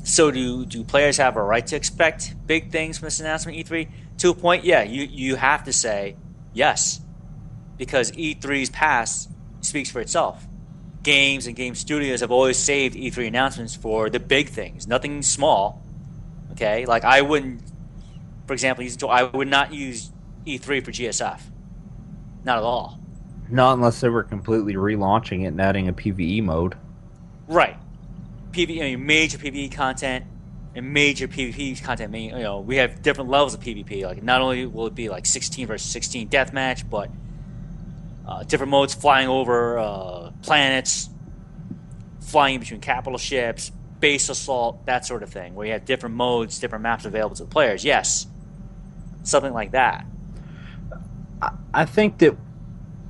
[SPEAKER 3] So do players have a right to expect big things from this announcement, E3? To a point, yeah, you have to say yes. Because E3's past speaks for itself. Games and game studios have always saved E3 announcements for the big things, nothing small. Okay, like I wouldn't, for example, I would not use E3 for GSF, not at all.
[SPEAKER 5] Not unless they were completely relaunching it and adding a PvE mode.
[SPEAKER 3] Right, PvE, major PvE content, and major PvP content. We have different levels of PvP. Like, not only will it be like 16 versus 16 deathmatch, but different modes, flying over planets, flying in between capital ships, base assault, that sort of thing, where you have different modes, different maps available to the players. Yes, something like that.
[SPEAKER 5] I think that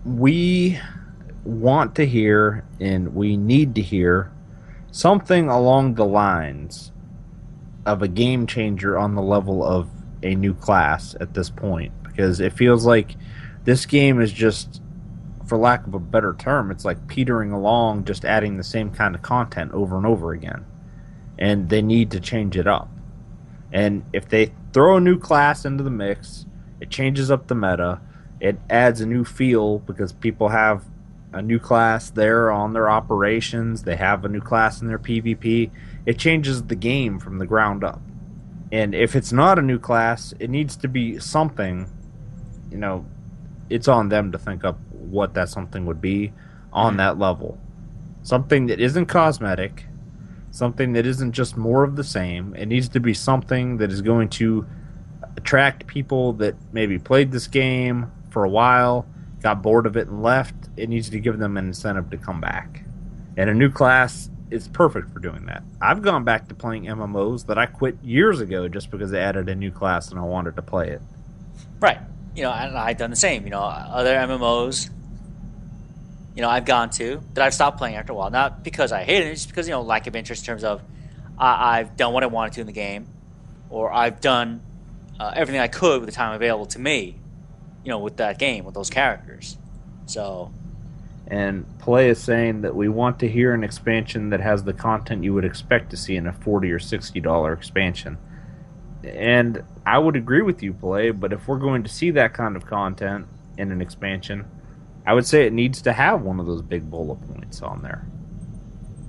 [SPEAKER 5] we want to hear and we need to hear something along the lines of a game changer on the level of a new class at this point, because it feels like this game is just, for lack of a better term, it's like petering along, just adding the same kind of content over and over again. And they need to change it up. And if they throw a new class into the mix, it changes up the meta, it adds a new feel because people have a new class there on their operations, they have a new class in their PvP. It changes the game from the ground up. And if it's not a new class, it needs to be something, it's on them to think up what that something would be on that level. Something that isn't cosmetic, something that isn't just more of the same. It needs to be something that is going to attract people that maybe played this game for a while, got bored of it and left. It needs to give them an incentive to come back. And a new class is perfect for doing that. I've gone back to playing MMOs that I quit years ago just because they added a new class and I wanted to play it.
[SPEAKER 3] Right. And I've done the same. Other MMOs, I've gone to that I've stopped playing after a while. Not because I hate it, just because, lack of interest in terms of I've done what I wanted to in the game, or I've done everything I could with the time available to me, with that game, with those characters. So.
[SPEAKER 5] And Play is saying that we want to hear an expansion that has the content you would expect to see in a $40 or $60 expansion. And I would agree with you, Play, but if we're going to see that kind of content in an expansion, I would say it needs to have one of those big bullet points on there.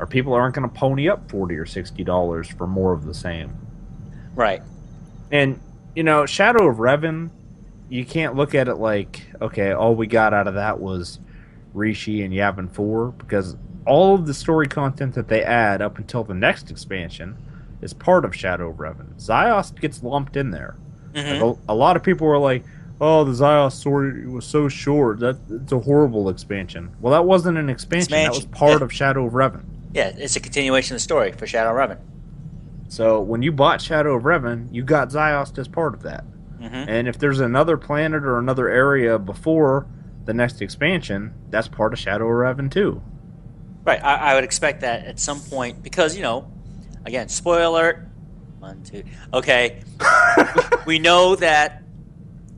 [SPEAKER 5] Or people aren't going to pony up $40 or $60 for more of the same.
[SPEAKER 3] Right.
[SPEAKER 5] And, Shadow of Revan, you can't look at it like, okay, all we got out of that was Rishi and Yavin 4, because all of the story content that they add up until the next expansion is part of Shadow of Revan. Zyos gets lumped in there.
[SPEAKER 3] Mm-hmm.
[SPEAKER 5] Like, a lot of people were like, oh, the Zyos story was so short. It's a horrible expansion. Well, that wasn't an expansion. That was part of Shadow of Revan.
[SPEAKER 3] Yeah, it's a continuation of the story for Shadow of Revan.
[SPEAKER 5] So when you bought Shadow of Revan, you got Zyos as part of that.
[SPEAKER 3] Mm-hmm.
[SPEAKER 5] And if there's another planet or another area before the next expansion, that's part of Shadow of Revan too.
[SPEAKER 3] Right, I would expect that at some point, because, again, spoiler alert, 1, 2, okay, we know that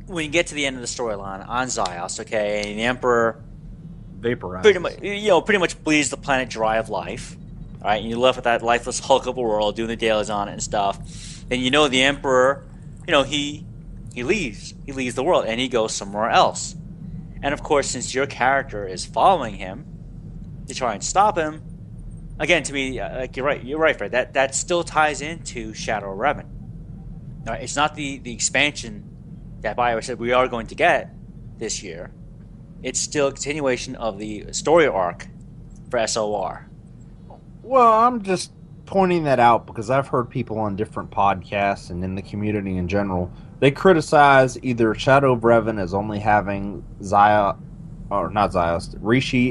[SPEAKER 3] when you get to the end of the storyline on Zyos, okay, and the Emperor
[SPEAKER 5] vaporizes,
[SPEAKER 3] pretty much bleeds the planet dry of life, all right, and you're left with that lifeless hulk of a world doing the dailies on it and stuff, then the Emperor, he leaves the world and he goes somewhere else. And of course, since your character is following him to try and stop him, again, to me, you're right, Fred. That still ties into Shadow of Revan. Now, it's not the expansion that BioWare said we are going to get this year. It's still a continuation of the story arc for SOR.
[SPEAKER 5] Well, I'm just pointing that out because I've heard people on different podcasts and in the community in general, they criticize either Shadow of Revan as only having Rishi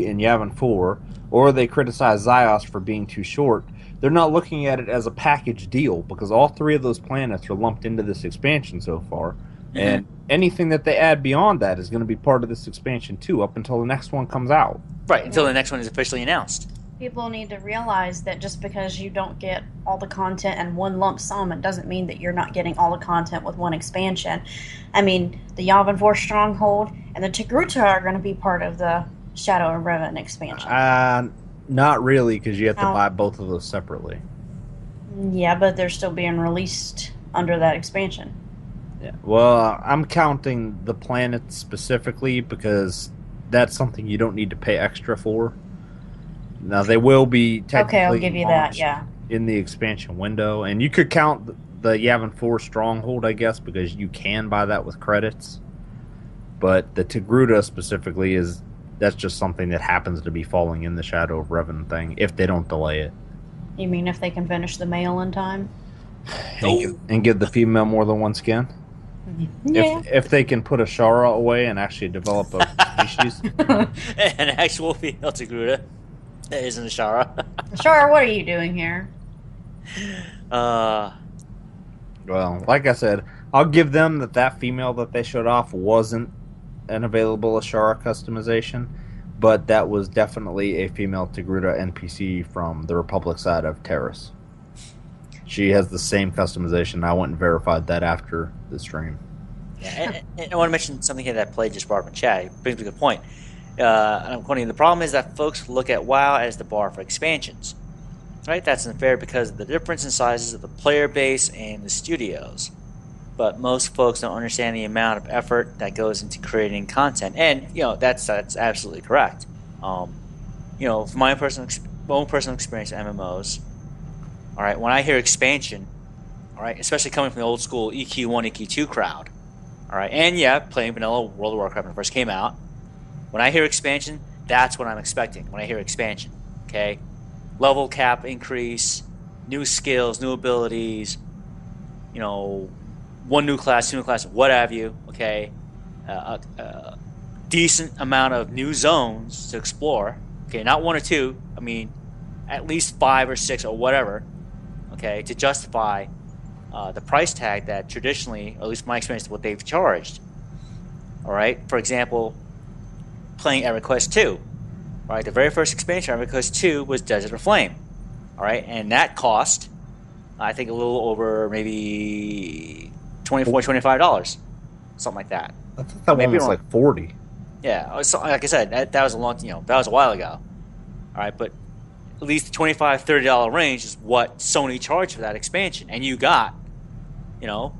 [SPEAKER 5] and Yavin 4, or they criticize Zyos for being too short. They're not looking at it as a package deal, because all three of those planets are lumped into this expansion so far, and anything that they add beyond that is going to be part of this expansion too, up until the next one comes out.
[SPEAKER 3] Right, until the next one is officially announced.
[SPEAKER 6] People need to realize that just because you don't get all the content in one lump sum, it doesn't mean that you're not getting all the content with one expansion. I mean, the Yavin 4 Stronghold and the Togruta are going to be part of the Shadow of Revan expansion.
[SPEAKER 5] Not really, because you have to buy both of those separately.
[SPEAKER 6] Yeah, but they're still being released under that expansion.
[SPEAKER 5] Yeah. Well, I'm counting the planets specifically because that's something you don't need to pay extra for. Now, they will be technically
[SPEAKER 6] I'll give you that, yeah.
[SPEAKER 5] in the expansion window. And you could count the Yavin 4 Stronghold, I guess, because you can buy that with credits. But the Togruta specifically that's just something that happens to be falling in the Shadow of Revan thing, if they don't delay it.
[SPEAKER 6] You mean if they can finish the mail in time?
[SPEAKER 5] And give the female more than one skin.
[SPEAKER 6] Yeah.
[SPEAKER 5] If they can put a Shara away and actually develop a species.
[SPEAKER 3] An actual female Togruta that isn't a Shara.
[SPEAKER 6] Sure, what are you doing here?
[SPEAKER 5] Well, like I said, I'll give them that female that they showed off wasn't an available Ashara customization, but that was definitely a female Togruta NPC from the Republic side of Terrace. She has the same customization. I went and verified that after the stream.
[SPEAKER 3] Yeah, and I want to mention something here that Play just brought up in chat. It brings me a good point. And I'm quoting, the problem is that folks look at WoW as the bar for expansions. Right? That's unfair because of the difference in sizes of the player base and the studios. But most folks don't understand the amount of effort that goes into creating content. And, that's absolutely correct. From my own personal experience with MMOs, all right, when I hear expansion, all right, especially coming from the old school EQ1, EQ2 crowd, all right, and playing vanilla World of Warcraft when it first came out, when I hear expansion, that's what I'm expecting when I hear expansion, okay? Level cap increase, new skills, new abilities, one new class, two new class, what have you, okay? Decent amount of new zones to explore, okay, not one or two, I mean, at least 5 or 6 or whatever, okay, to justify the price tag that traditionally, or at least my experience, what they've charged. All right, for example, playing EverQuest 2. All right, the very first expansion of EverQuest 2 was Desert of Flame. All right, and that cost, I think, a little over maybe $24, $25, something like that.
[SPEAKER 5] I thought that one was like 40.
[SPEAKER 3] Yeah, so, like I said, that was a long, that was a while ago. All right, but at least the $25, $30 range is what Sony charged for that expansion, and you got a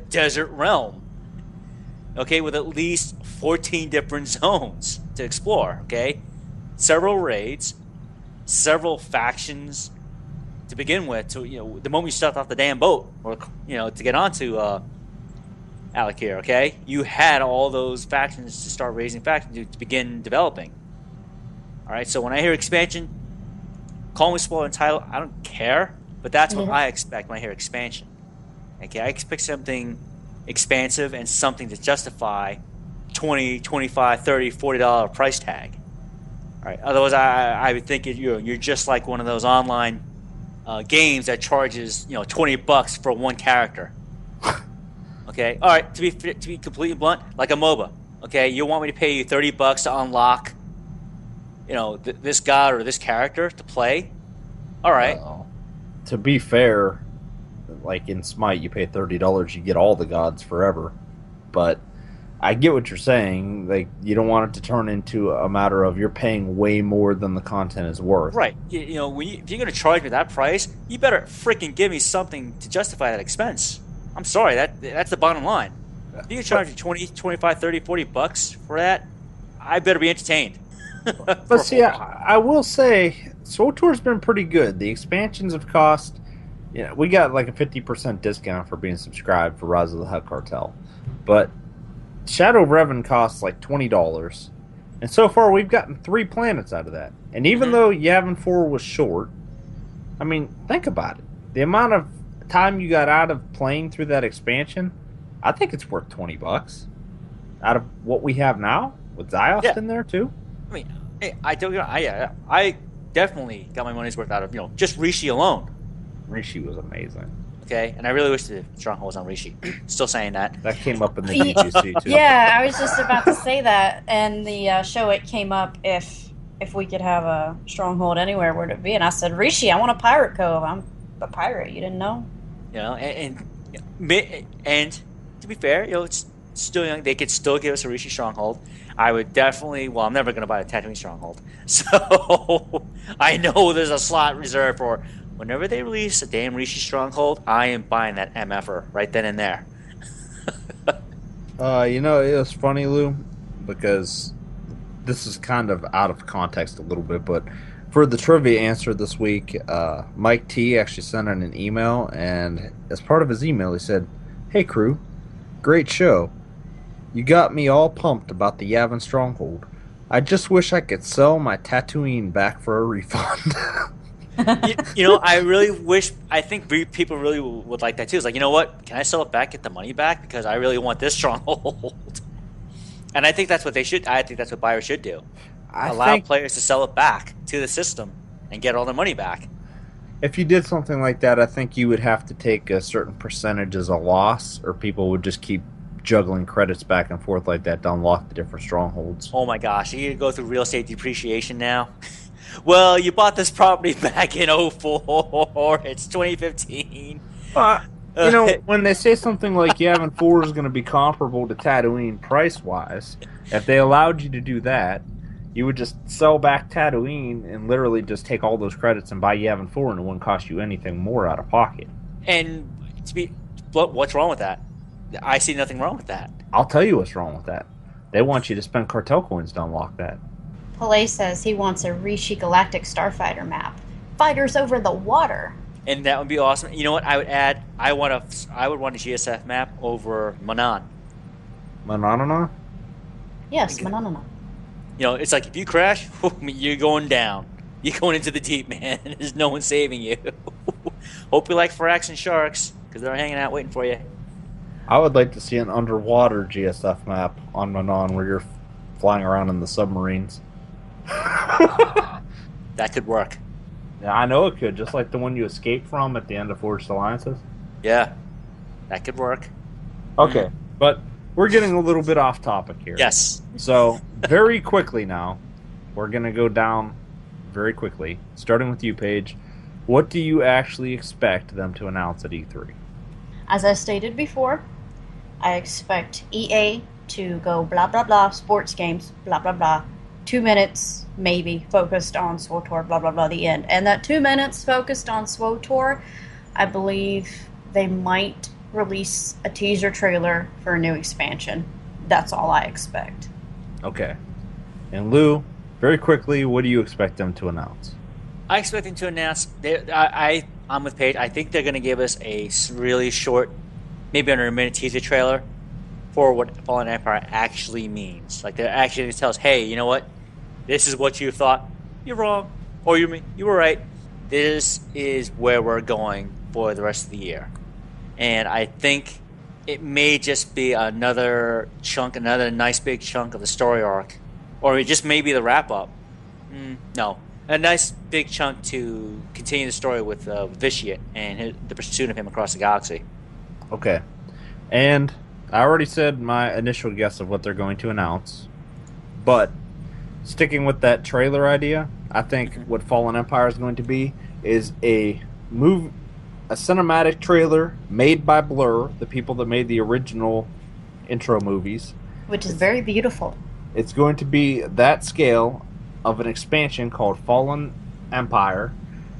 [SPEAKER 3] desert realm, okay, with at least 14 different zones to explore, okay, several raids, several factions to begin with. So the moment you stepped off the damn boat, or to get onto Alakir, okay, you had all those factions to start raising factions to begin developing. All right, so when I hear expansion, call me spoiler and title, I don't care, but that's what I expect when I hear expansion. Okay, I expect something expansive and something to justify $20, $25, $30, $40 price tag. All right, otherwise I would think you're just like one of those online games that charges $20 for one character. Okay, all right, to be completely blunt, like a MOBA. Okay, you want me to pay you $30 to unlock this god or this character to play? All right.
[SPEAKER 5] To be fair, like in Smite, you pay $30, you get all the gods forever. But I get what you're saying. Like, you don't want it to turn into a matter of you're paying way more than the content is worth.
[SPEAKER 3] Right. If you're going to charge me that price, you better freaking give me something to justify that expense. I'm sorry, that's the bottom line. If you can charge me $20, $25, $30, $40 for that, I better be entertained.
[SPEAKER 5] But see, I will say, SWTOR's been pretty good. The expansions have cost, we got like a 50% discount for being subscribed for Rise of the Hutt Cartel. But Shadow of Revan costs like $20. And so far, we've gotten 3 planets out of that. And even though Yavin 4 was short, I mean, think about it. The amount of time you got out of playing through that expansion, I think it's worth $20 out of what we have now with Ziost in there too.
[SPEAKER 3] I mean, I definitely got my money's worth out of just Rishi alone.
[SPEAKER 5] Rishi was amazing.
[SPEAKER 3] Okay, and I really wish the Stronghold was on Rishi. Still saying that.
[SPEAKER 5] That came up in the DGC too.
[SPEAKER 6] Yeah, I was just about to say that. And the show, it came up if we could have a Stronghold anywhere, where would it be? And I said, Rishi, I want a pirate cove. I'm a pirate. You didn't know?
[SPEAKER 3] And to be fair, it's still young. They could still give us a Rishi Stronghold. I would definitely. Well, I'm never going to buy a Tatooine Stronghold, so I know there's a slot reserved for whenever they release a damn Rishi Stronghold. I am buying that MFer right then and there.
[SPEAKER 5] It was funny, Lou, because this is kind of out of context a little bit, but for the trivia answer this week, Mike T actually sent in an email, and as part of his email, he said, "Hey crew, great show. You got me all pumped about the Yavin Stronghold. I just wish I could sell my Tatooine back for a refund."
[SPEAKER 3] I really wish. I think people really would like that too. It's like, you know what? Can I sell it back, get the money back? Because I really want this stronghold. And I think that's what they should. I think that's what buyers should do. Allow players to sell it back to the system and get all their money back.
[SPEAKER 5] If you did something like that, I think you would have to take a certain percentage as a loss, or people would just keep juggling credits back and forth like that to unlock the different strongholds.
[SPEAKER 3] Oh my gosh, you go through real estate depreciation now? Well, you bought this property back in 04. It's 2015.
[SPEAKER 5] When they say something like Yavin 4 is going to be comparable to Tatooine price-wise, if they allowed you to do that, you would just sell back Tatooine and literally just take all those credits and buy Yavin 4, and it wouldn't cost you anything more out of pocket.
[SPEAKER 3] And what's wrong with that? I see nothing wrong with that.
[SPEAKER 5] I'll tell you what's wrong with that. They want you to spend cartel coins to unlock that.
[SPEAKER 6] Palais says he wants a Rishi Galactic Starfighter map. Fighters over the water.
[SPEAKER 3] And that would be awesome. You know what? I would add. I would want a GSF map over Manan.
[SPEAKER 5] Mananana?
[SPEAKER 6] Yes, Mananana.
[SPEAKER 3] It's like if you crash, you're going down. You're going into the deep, man. There's no one saving you. Hope you like Frax and Sharks, because they're hanging out waiting for you.
[SPEAKER 5] I would like to see an underwater GSF map on Manan where you're flying around in the submarines.
[SPEAKER 3] That could work.
[SPEAKER 5] Yeah, I know it could, just like the one you escaped from at the end of Forged Alliances.
[SPEAKER 3] Yeah, that could work.
[SPEAKER 5] Okay, but we're getting a little bit off topic here.
[SPEAKER 3] Yes.
[SPEAKER 5] So, very quickly now, we're going to go down very quickly, starting with you, Paige. What do you actually expect them to announce at E3?
[SPEAKER 6] As I stated before, I expect EA to go blah blah blah, sports games, blah blah blah, 2 minutes maybe focused on SWTOR, blah blah blah, the end. And that 2 minutes focused on SWTOR, I believe they might release a teaser trailer for a new expansion. That's all I expect.
[SPEAKER 5] Okay. And Lou, very quickly, what do you expect them to announce?
[SPEAKER 3] I expect them to announce. I'm with Paige. I think they're going to give us a really short, maybe under a minute teaser trailer for what Fallen Empire actually means. Like they're actually going to tell us, hey, you know what? This is what you thought. You're wrong. Or you were right. This is where we're going for the rest of the year. And I think it may just be another nice big chunk of the story arc. Or it just may be the wrap-up. No. A nice big chunk to continue the story with Vitiate and the pursuit of him across the galaxy.
[SPEAKER 5] Okay. And I already said my initial guess of what they're going to announce. But sticking with that trailer idea, I think what Fallen Empire is going to be is a cinematic trailer made by Blur, the people that made the original intro movies.
[SPEAKER 6] Which is very beautiful.
[SPEAKER 5] It's going to be that scale of an expansion called Fallen Empire,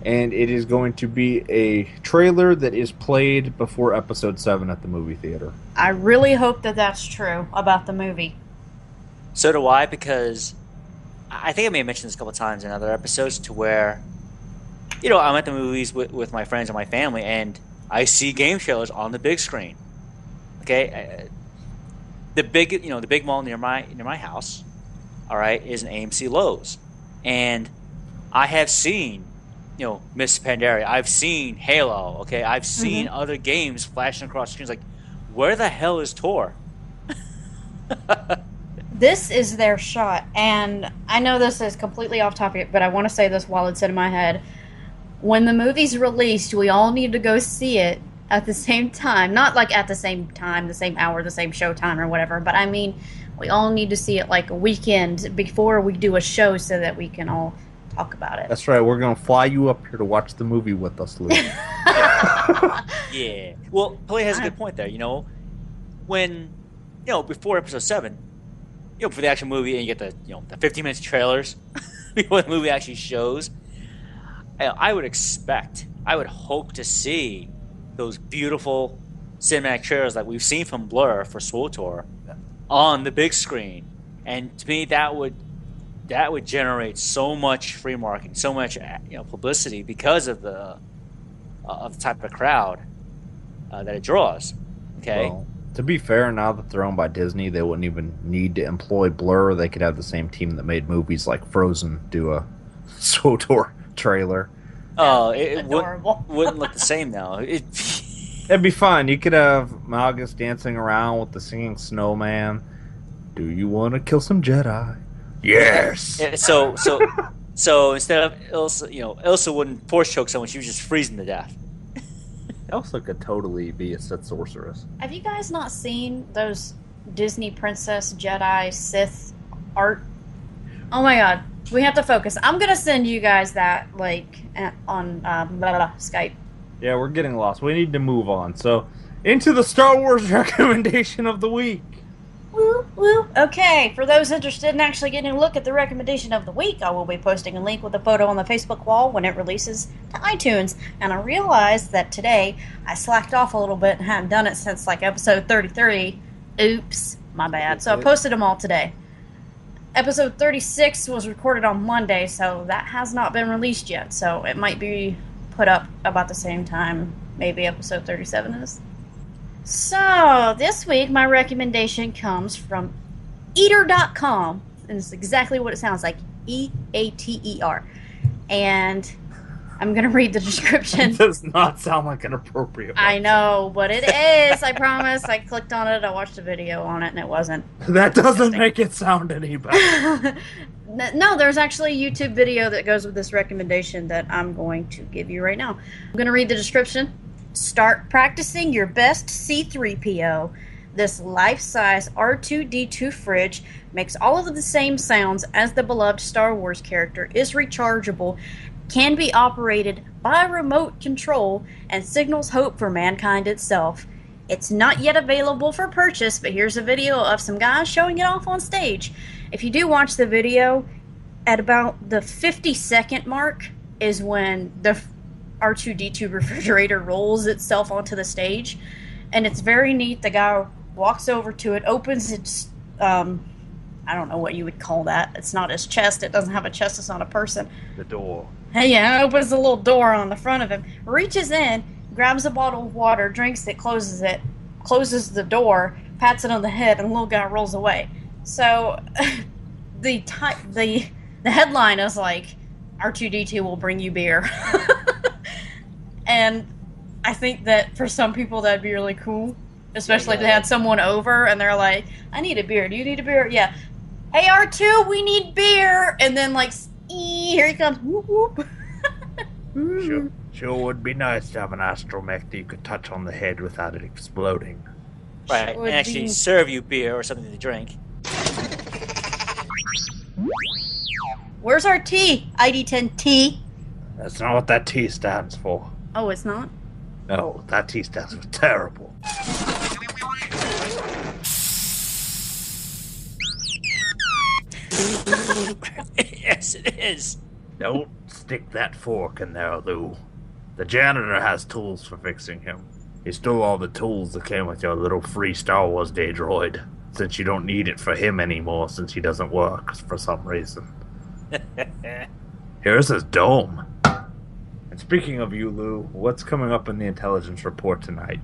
[SPEAKER 5] and it is going to be a trailer that is played before Episode 7 at the movie theater.
[SPEAKER 6] I really hope that that's true about the movie.
[SPEAKER 3] So do I, because I think I may have mentioned this a couple of times in other episodes, to where, I'm at the movies with my friends and my family, and I see game trailers on the big screen. Okay, the big mall near my house, all right, is an AMC Lowe's, and I have seen, Miss Pandaria. I've seen Halo. Okay, I've seen other games flashing across screens. Like, where the hell is Tor?
[SPEAKER 6] This is their shot, and I know this is completely off topic, but I want to say this while it's in my head. When the movie's released, we all need to go see it at the same time. Not like at the same time, the same hour, the same show time or whatever, but I mean, we all need to see it like a weekend before we do a show so that we can all talk about it.
[SPEAKER 5] That's right. We're going to fly you up here to watch the movie with us, Lou.
[SPEAKER 3] Yeah. Well, Play has a good point there. When, before Episode 7, for the actual movie, and you get the 15 minutes trailers before the movie actually shows, I would hope to see those beautiful cinematic trailers that we've seen from Blur for SWTOR on the big screen. And to me, that would generate so much free marketing, so much publicity because of the type of crowd that it draws. Okay.
[SPEAKER 5] Well, to be fair, now that they're owned by Disney, they wouldn't even need to employ Blur. They could have the same team that made movies like Frozen do a SWTOR trailer.
[SPEAKER 3] Oh,
[SPEAKER 6] That would be
[SPEAKER 3] it
[SPEAKER 6] adorable.
[SPEAKER 3] wouldn't look the same now.
[SPEAKER 5] It'd be fun. You could have Malgus dancing around with the singing snowman. Do you want to kill some Jedi? Yes.
[SPEAKER 3] So instead of Ilsa, Ilsa wouldn't force choke someone; she would just freeze them to death.
[SPEAKER 5] Elsa could totally be a Sith sorceress.
[SPEAKER 6] Have you guys not seen those Disney Princess Jedi Sith art? Oh my god, we have to focus. I'm gonna send you guys that on Skype.
[SPEAKER 5] Yeah, we're getting lost. We need to move on. So, into the Star Wars recommendation of the week.
[SPEAKER 6] Woo, woo. Okay, for those interested in actually getting a look at the recommendation of the week, I will be posting a link with a photo on the Facebook wall when it releases to iTunes. And I realized that today I slacked off a little bit and hadn't done it since episode 33. Oops, my bad. So I posted them all today. Episode 36 was recorded on Monday, so that has not been released yet. So it might be put up about the same time maybe episode 37 is. So, this week my recommendation comes from eater.com, and it's exactly what it sounds like, E-A-T-E-R. And I'm going to read the description.
[SPEAKER 5] It does not sound like an appropriate website.
[SPEAKER 6] I know, but it is, I promise. I clicked on it, I watched a video on it, and it wasn't.
[SPEAKER 5] That doesn't make it sound any better.
[SPEAKER 6] No, there's actually a YouTube video that goes with this recommendation that I'm going to give you right now. I'm going to read the description. Start practicing your best C-3PO. This life-size R2-D2 fridge makes all of the same sounds as the beloved Star Wars character, is rechargeable, can be operated by remote control, and signals hope for mankind itself. It's not yet available for purchase, but here's a video of some guys showing it off on stage. If you do watch the video, at about the 50-second mark is when the R2-D2 refrigerator rolls itself onto the stage, and it's very neat. The guy walks over to it, opens its, I don't know what you would call that. It's not his chest. It doesn't have a chest. It's not a person.
[SPEAKER 5] The door.
[SPEAKER 6] Yeah, opens the little door on the front of him, reaches in, grabs a bottle of water, drinks it, closes the door, pats it on the head, and the little guy rolls away. So the headline is like, R2-D2 will bring you beer. And I think that for some people that'd be really cool. Especially if they had someone over and they're like, I need a beer. Do you need a beer? Yeah. Hey, R2, we need beer. And then here he comes. Whoop, whoop.
[SPEAKER 5] Sure would be nice to have an astromech that you could touch on the head without it exploding.
[SPEAKER 3] Right, and actually serve you beer or something to drink.
[SPEAKER 6] Where's our T? ID10T.
[SPEAKER 5] That's not what that T stands for.
[SPEAKER 6] Oh, it's not?
[SPEAKER 5] No, that T stands for terrible.
[SPEAKER 3] Yes, it is.
[SPEAKER 5] Don't stick that fork in there, Lou. The janitor has tools for fixing him. He stole all the tools that came with your little free Star Wars Day droid, since you don't need it for him anymore since he doesn't work for some reason. Here's his dome. And speaking of you, Lou, what's coming up in the intelligence report tonight?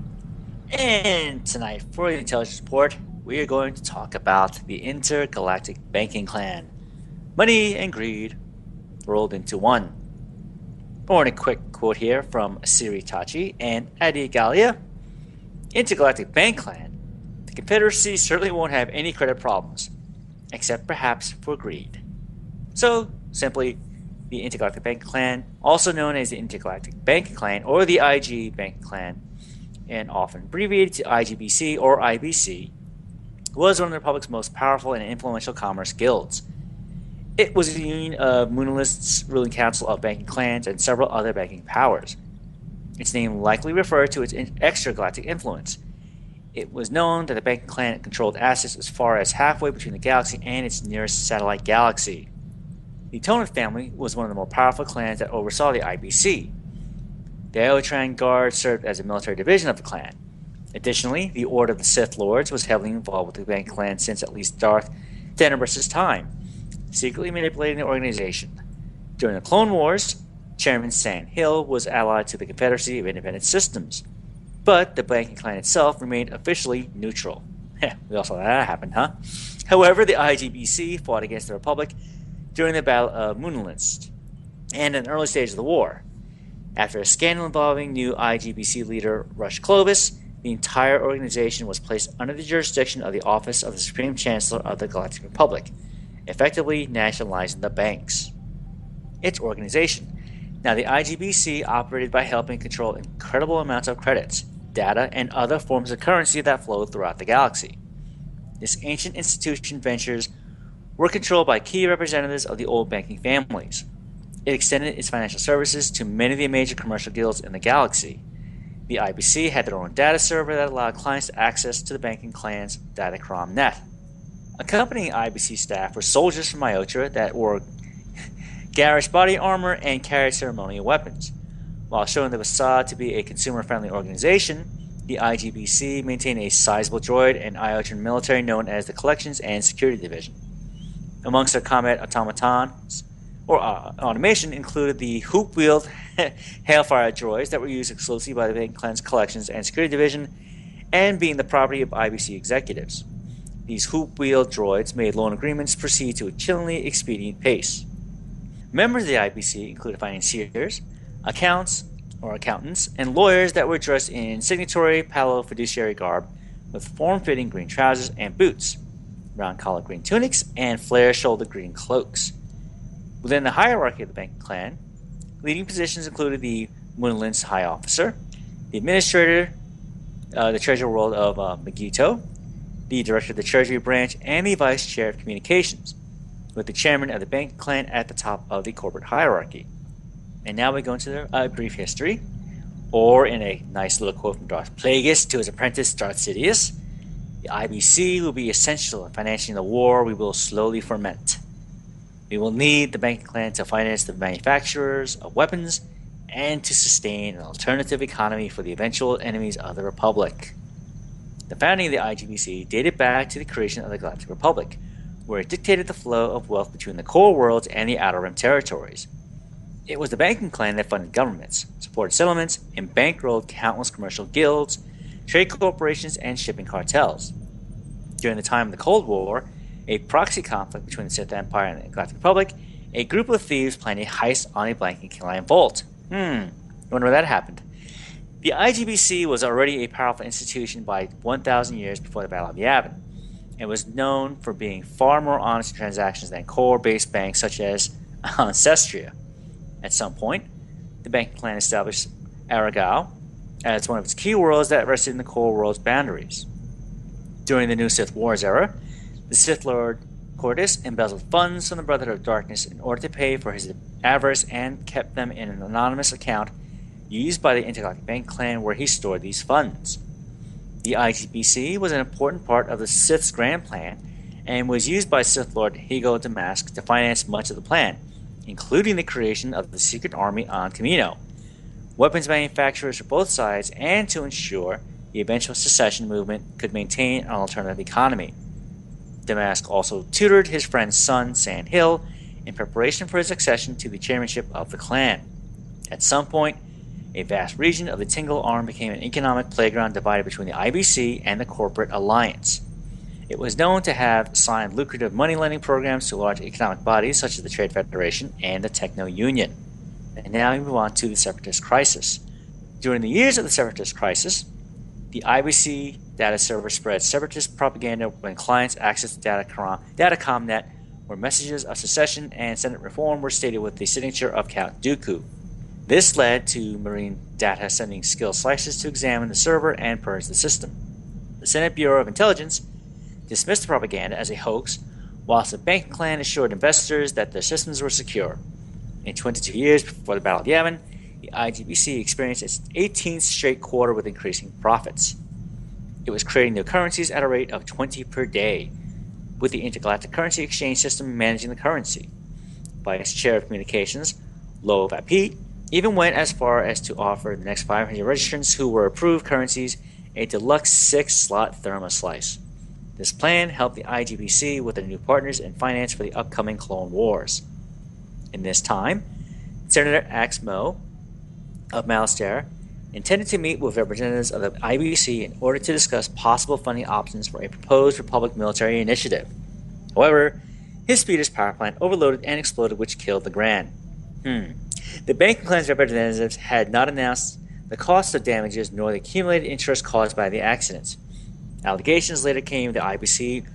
[SPEAKER 3] And tonight, for the intelligence report, we are going to talk about the intergalactic banking clan. Money and greed rolled into one. Or in a quick quote here from Siri Tachi and Adi Galia. Intergalactic Bank Clan. The Confederacy certainly won't have any credit problems, except perhaps for greed. So, simply, the Intergalactic Bank Clan, also known as the Intergalactic Bank Clan or the IG Bank Clan, and often abbreviated to IGBC or IBC, was one of the Republic's most powerful and influential commerce guilds. It was a union of Moonalist's ruling council of banking clans and several other banking powers. Its name likely referred to its extragalactic influence. It was known that the banking clan controlled assets as far as halfway between the galaxy and its nearest satellite galaxy. The Tonith family was one of the more powerful clans that oversaw the IBC. The Aotran Guard served as a military division of the clan. Additionally, the Order of the Sith Lords was heavily involved with the Bank Clan since at least Darth Tenebrous' time, secretly manipulating the organization. During the Clone Wars, Chairman Sand Hill was allied to the Confederacy of Independent Systems, but the banking clan itself remained officially neutral. We all saw that happen, huh? However, the IGBC fought against the Republic during the Battle of Moonalist and in the early stage of the war. After a scandal involving new IGBC leader Rush Clovis, the entire organization was placed under the jurisdiction of the Office of the Supreme Chancellor of the Galactic Republic, effectively nationalizing the banks. Its organization. Now, the IGBC operated by helping control incredible amounts of credits, data, and other forms of currency that flowed throughout the galaxy. This ancient institution ventures were controlled by key representatives of the old banking families. It extended its financial services to many of the major commercial guilds in the galaxy. The IBC had their own data server that allowed clients access to the banking clan's datacom net. Accompanying IBC staff were soldiers from Iotra that wore garish body armor and carried ceremonial weapons. While showing the facade to be a consumer-friendly organization, the IGBC maintained a sizable droid and Iotran military known as the Collections and Security Division. Amongst their combat automatons or automation included the hoop-wheeled Hailfire droids that were used exclusively by the Bank Clan's Collections and Security Division and being the property of IBC executives. These hoop-wheeled droids made loan agreements proceed to a chillingly expedient pace. Members of the IBC included financiers, accountants, and lawyers that were dressed in signatory Palo fiduciary garb with form-fitting green trousers and boots, round-collar green tunics, and flare-shouldered green cloaks. Within the hierarchy of the Bank Clan, leading positions included the Moonlin's High Officer, the Administrator, the Treasurer World of Megito, the Director of the Treasury Branch, and the Vice Chair of Communications, with the Chairman of the Bank Clan at the top of the corporate hierarchy. And now we go into a brief history, or in a nice little quote from Darth Plagueis to his apprentice Darth Sidious, the IBC will be essential in financing the war we will slowly ferment. We will need the Bank Clan to finance the manufacturers of weapons and to sustain an alternative economy for the eventual enemies of the Republic. The founding of the IGBC dated back to the creation of the Galactic Republic, where it dictated the flow of wealth between the core worlds and the Outer Rim territories. It was the banking clan that funded governments, supported settlements, and bankrolled countless commercial guilds, trade corporations, and shipping cartels. During the time of the Cold War, a proxy conflict between the Sith Empire and the Galactic Republic, a group of thieves planned a heist on a banking clan vault. Wonder where that happened. The IGBC was already a powerful institution by 1,000 years before the Battle of Yavin, and was known for being far more honest in transactions than core-based banks such as Ancestria. At some point, the banking clan established Aragao as one of its key worlds that rested in the core world's boundaries. During the New Sith Wars era, the Sith Lord Cordis embezzled funds from the Brotherhood of Darkness in order to pay for his avarice and kept them in an anonymous account used by the Intergalactic Bank Clan where he stored these funds. The IGBC was an important part of the Sith's grand plan and was used by Sith Lord Higo Damask to finance much of the plan, including the creation of the secret army on Camino, weapons manufacturers for both sides, and to ensure the eventual secession movement could maintain an alternative economy. Damask also tutored his friend's son, Sand Hill, in preparation for his accession to the chairmanship of the clan. At some point, a vast region of the Tingle Arm became an economic playground divided between the IBC and the Corporate Alliance. It was known to have signed lucrative money-lending programs to large economic bodies such as the Trade Federation and the Techno Union. And now we move on to the Separatist Crisis. During the years of the Separatist Crisis, the IBC data server spread separatist propaganda when clients accessed the Datacom net, where messages of secession and Senate reform were stated with the signature of Count Dooku. This led to Marine Data sending skill slices to examine the server and purge the system. The Senate Bureau of Intelligence dismissed the propaganda as a hoax, whilst the banking clan assured investors that their systems were secure. In 22 years before the Battle of Yavin, the IGBC experienced its 18th straight quarter with increasing profits. It was creating new currencies at a rate of 20 per day, with the Intergalactic Currency Exchange System managing the currency. Vice Chair of Communications, Lo Vapit, even went as far as to offer the next 500 registrants who were approved currencies a deluxe 6-slot Therma slice. This plan helped the IGBC with their new partners in finance for the upcoming Clone Wars. In this time, Senator Ax Mo of Malastare intended to meet with representatives of the IBC in order to discuss possible funding options for a proposed Republic military initiative. However, his speeder's power plant overloaded and exploded, which killed the Grand. The banking clan's representatives had not announced the cost of damages nor the accumulated interest caused by the accidents. Allegations later came to IBC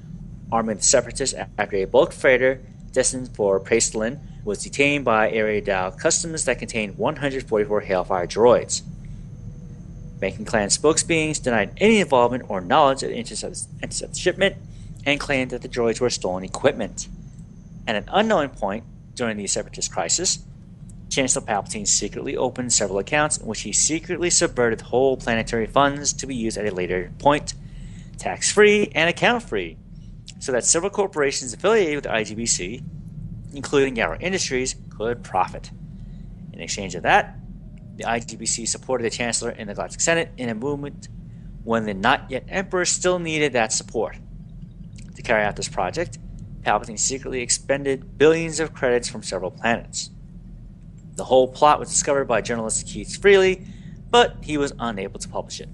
[SPEAKER 3] arming the separatists after a bulk freighter destined for Paestlin was detained by Area Dow customs that contained 144 Hailfire droids. Banking Clan spokesbeings denied any involvement or knowledge of the intercept shipment and claimed that the droids were stolen equipment. At an unknown point during the separatist crisis, Chancellor Palpatine secretly opened several accounts in which he secretly subverted whole planetary funds to be used at a later point, tax-free and account-free, so that several corporations affiliated with the IGBC, including Yarrow Industries, could profit. In exchange of that, the IGBC supported the Chancellor in the Galactic Senate in a movement when the not-yet Emperor still needed that support. To carry out this project, Palpatine secretly expended billions of credits from several planets. The whole plot was discovered by journalist Keith Freely, but he was unable to publish it.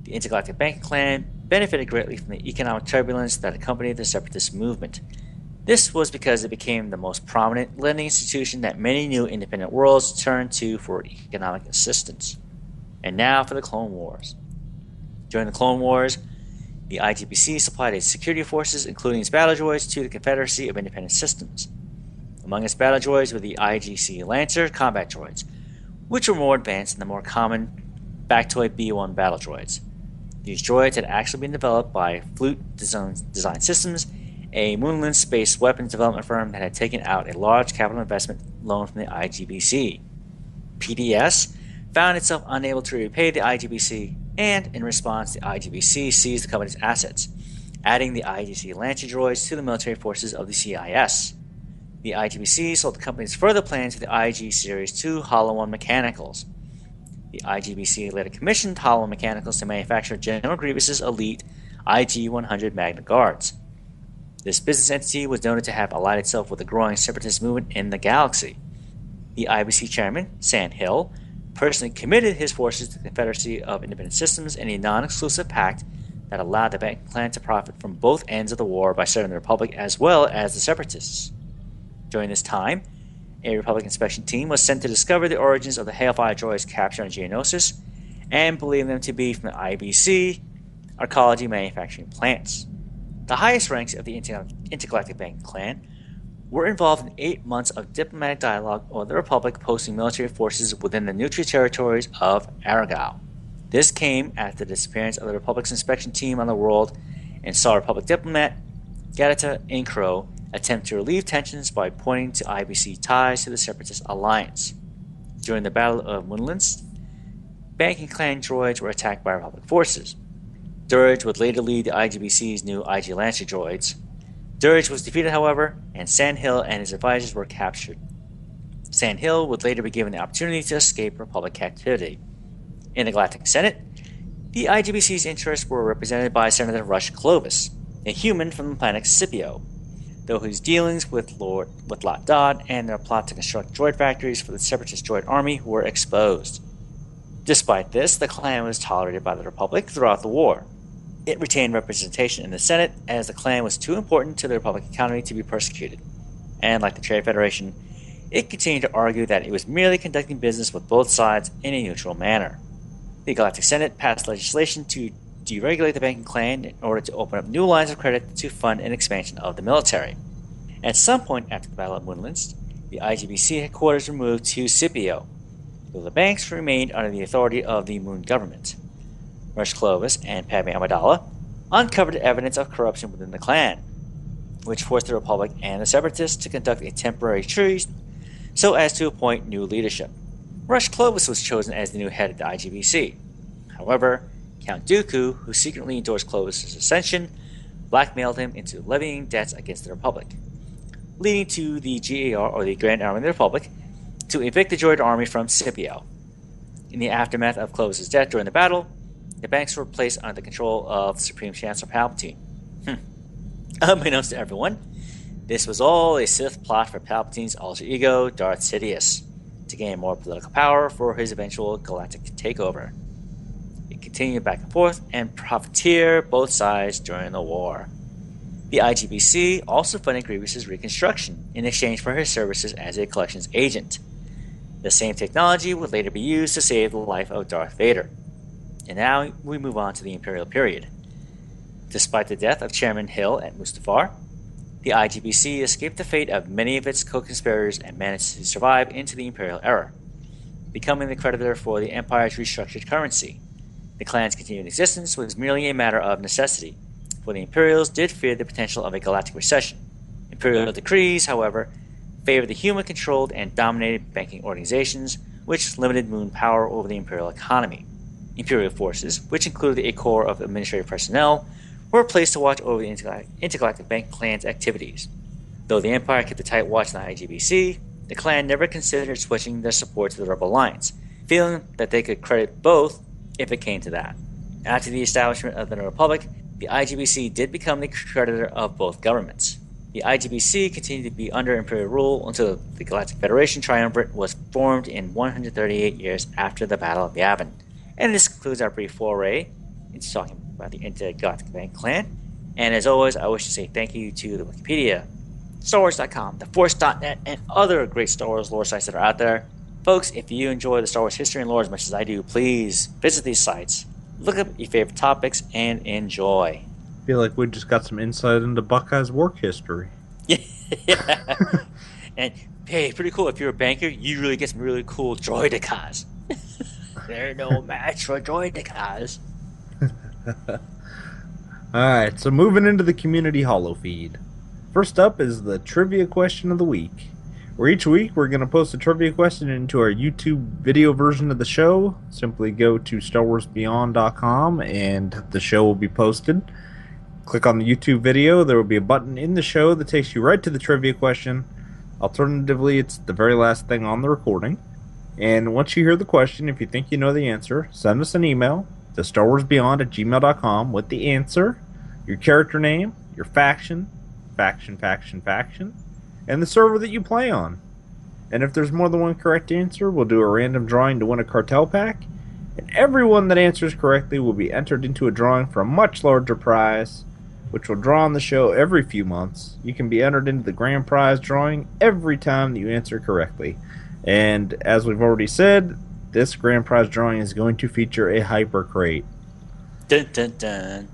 [SPEAKER 3] The Intergalactic Banking Clan benefited greatly from the economic turbulence that accompanied the separatist movement. This was because it became the most prominent lending institution that many new independent worlds turned to for economic assistance. And now for the Clone Wars. During the Clone Wars, the IGBC supplied its security forces, including its battle droids, to the Confederacy of Independent Systems. Among its battle droids were the IGC Lancer combat droids, which were more advanced than the more common Factoid B-1 battle droids. These droids had actually been developed by Flute Design Systems, a Moonland space weapons development firm that had taken out a large capital investment loan from the IGBC. PDS found itself unable to repay the IGBC, and in response, the IGBC seized the company's assets, adding the IGC Lancer droids to the military forces of the CIS. The IGBC sold the company's further plans to the IG Series 2 Hollow-1 Mechanicals. The IGBC later commissioned Hollow Mechanicals to manufacture General Grievous's elite IG-100 Magna Guards. This business entity was noted to have allied itself with the growing separatist movement in the galaxy. The IBC chairman, Sand Hill, personally committed his forces to the Confederacy of Independent Systems in a non-exclusive pact that allowed the Banking Clan to profit from both ends of the war by serving the Republic as well as the separatists. During this time, a Republic inspection team was sent to discover the origins of the Hailfire droids captured on Geonosis and believed them to be from the IBC arcology manufacturing plants. The highest ranks of the Intergalactic Banking Clan were involved in 8 months of diplomatic dialogue with the Republic posting military forces within the neutral territories of Aragao. This came after the disappearance of the Republic's inspection team on the world and saw Republic diplomat Gadita Incro attempt to relieve tensions by pointing to IBC ties to the Separatist alliance. During the Battle of Moonlands, Banking Clan droids were attacked by Republic forces. Dirge would later lead the IGBC's new IG Lancer droids. Dirge was defeated, however, and Sandhill and his advisors were captured. Sandhill would later be given the opportunity to escape Republic captivity. In the Galactic Senate, the IGBC's interests were represented by Senator Rush Clovis, a human from the planet Scipio, though his dealings with Lot Dodd and their plot to construct droid factories for the Separatist droid army were exposed. Despite this, the clan was tolerated by the Republic throughout the war. It retained representation in the Senate as the clan was too important to the Republic economy to be persecuted. And like the Trade Federation, it continued to argue that it was merely conducting business with both sides in a neutral manner. The Galactic Senate passed legislation to deregulate the banking clan in order to open up new lines of credit to fund an expansion of the military. At some point after the Battle of Moonlands, the IGBC headquarters were moved to Scipio, though the banks remained under the authority of the Moon government. Rush Clovis and Padme Amidala uncovered evidence of corruption within the clan, which forced the Republic and the Separatists to conduct a temporary truce so as to appoint new leadership. Rush Clovis was chosen as the new head of the IGBC. However, Count Dooku, who secretly endorsed Clovis' ascension, blackmailed him into levying debts against the Republic, leading to the GAR, or the Grand Army of the Republic, to evict the droid army from Scipio. In the aftermath of Clovis' death during the battle, the banks were placed under the control of Supreme Chancellor Palpatine. Unbeknownst to everyone, this was all a Sith plot for Palpatine's alter ego, Darth Sidious, to gain more political power for his eventual galactic takeover. It continued back and forth and profiteered both sides during the war. The IGBC also funded Grievous's reconstruction in exchange for his services as a collections agent. The same technology would later be used to save the life of Darth Vader. And now we move on to the Imperial period. Despite the death of Chairman Hill at Mustafar, the IGBC escaped the fate of many of its co-conspirators and managed to survive into the Imperial era, becoming the creditor for the Empire's restructured currency. The clan's continued existence was merely a matter of necessity, for the Imperials did fear the potential of a galactic recession. Imperial decrees, however, favored the human-controlled and dominated banking organizations, which limited Moon power over the Imperial economy. Imperial forces, which included a corps of administrative personnel, were placed to watch over the intergalactic bank clan's activities. Though the Empire kept a tight watch on the IGBC, the clan never considered switching their support to the Rebel Alliance, feeling that they could credit both if it came to that. After the establishment of the New Republic, the IGBC did become the creditor of both governments. The IGBC continued to be under Imperial rule until the Galactic Federation Triumvirate was formed in 138 years after the Battle of Yavin. And this concludes our brief foray into talking about the Intergalactic Bank Clan. And as always, I wish to say thank you to the Wikipedia, StarWars.com, TheForce.net, and other great Star Wars lore sites that are out there. Folks, if you enjoy the Star Wars history and lore as much as I do, please visit these sites, look up your favorite topics, and enjoy.
[SPEAKER 5] I feel like we just got some insight into Buckeye's work history.
[SPEAKER 3] Yeah. And hey, pretty cool. If you're a banker, you really get some really cool droidicas. They're no match for droidicas.
[SPEAKER 5] Alright, so moving into the community holo feed. First up is the trivia question of the week. Where each week we're going to post a trivia question into our YouTube video version of the show. Simply go to StarWarsBeyond.com and the show will be posted. Click on the YouTube video. There will be a button in the show that takes you right to the trivia question. Alternatively, it's the very last thing on the recording. And once you hear the question, if you think you know the answer, send us an email to StarWarsBeyond@gmail.com with the answer, your character name, your faction, and the server that you play on. And if there's more than one correct answer, we'll do a random drawing to win a cartel pack. And everyone that answers correctly will be entered into a drawing for a much larger prize, which will draw on the show every few months. You can be entered into the grand prize drawing every time that you answer correctly. And as we've already said, this grand prize drawing is going to feature a hyper crate.
[SPEAKER 3] Dun dun dun.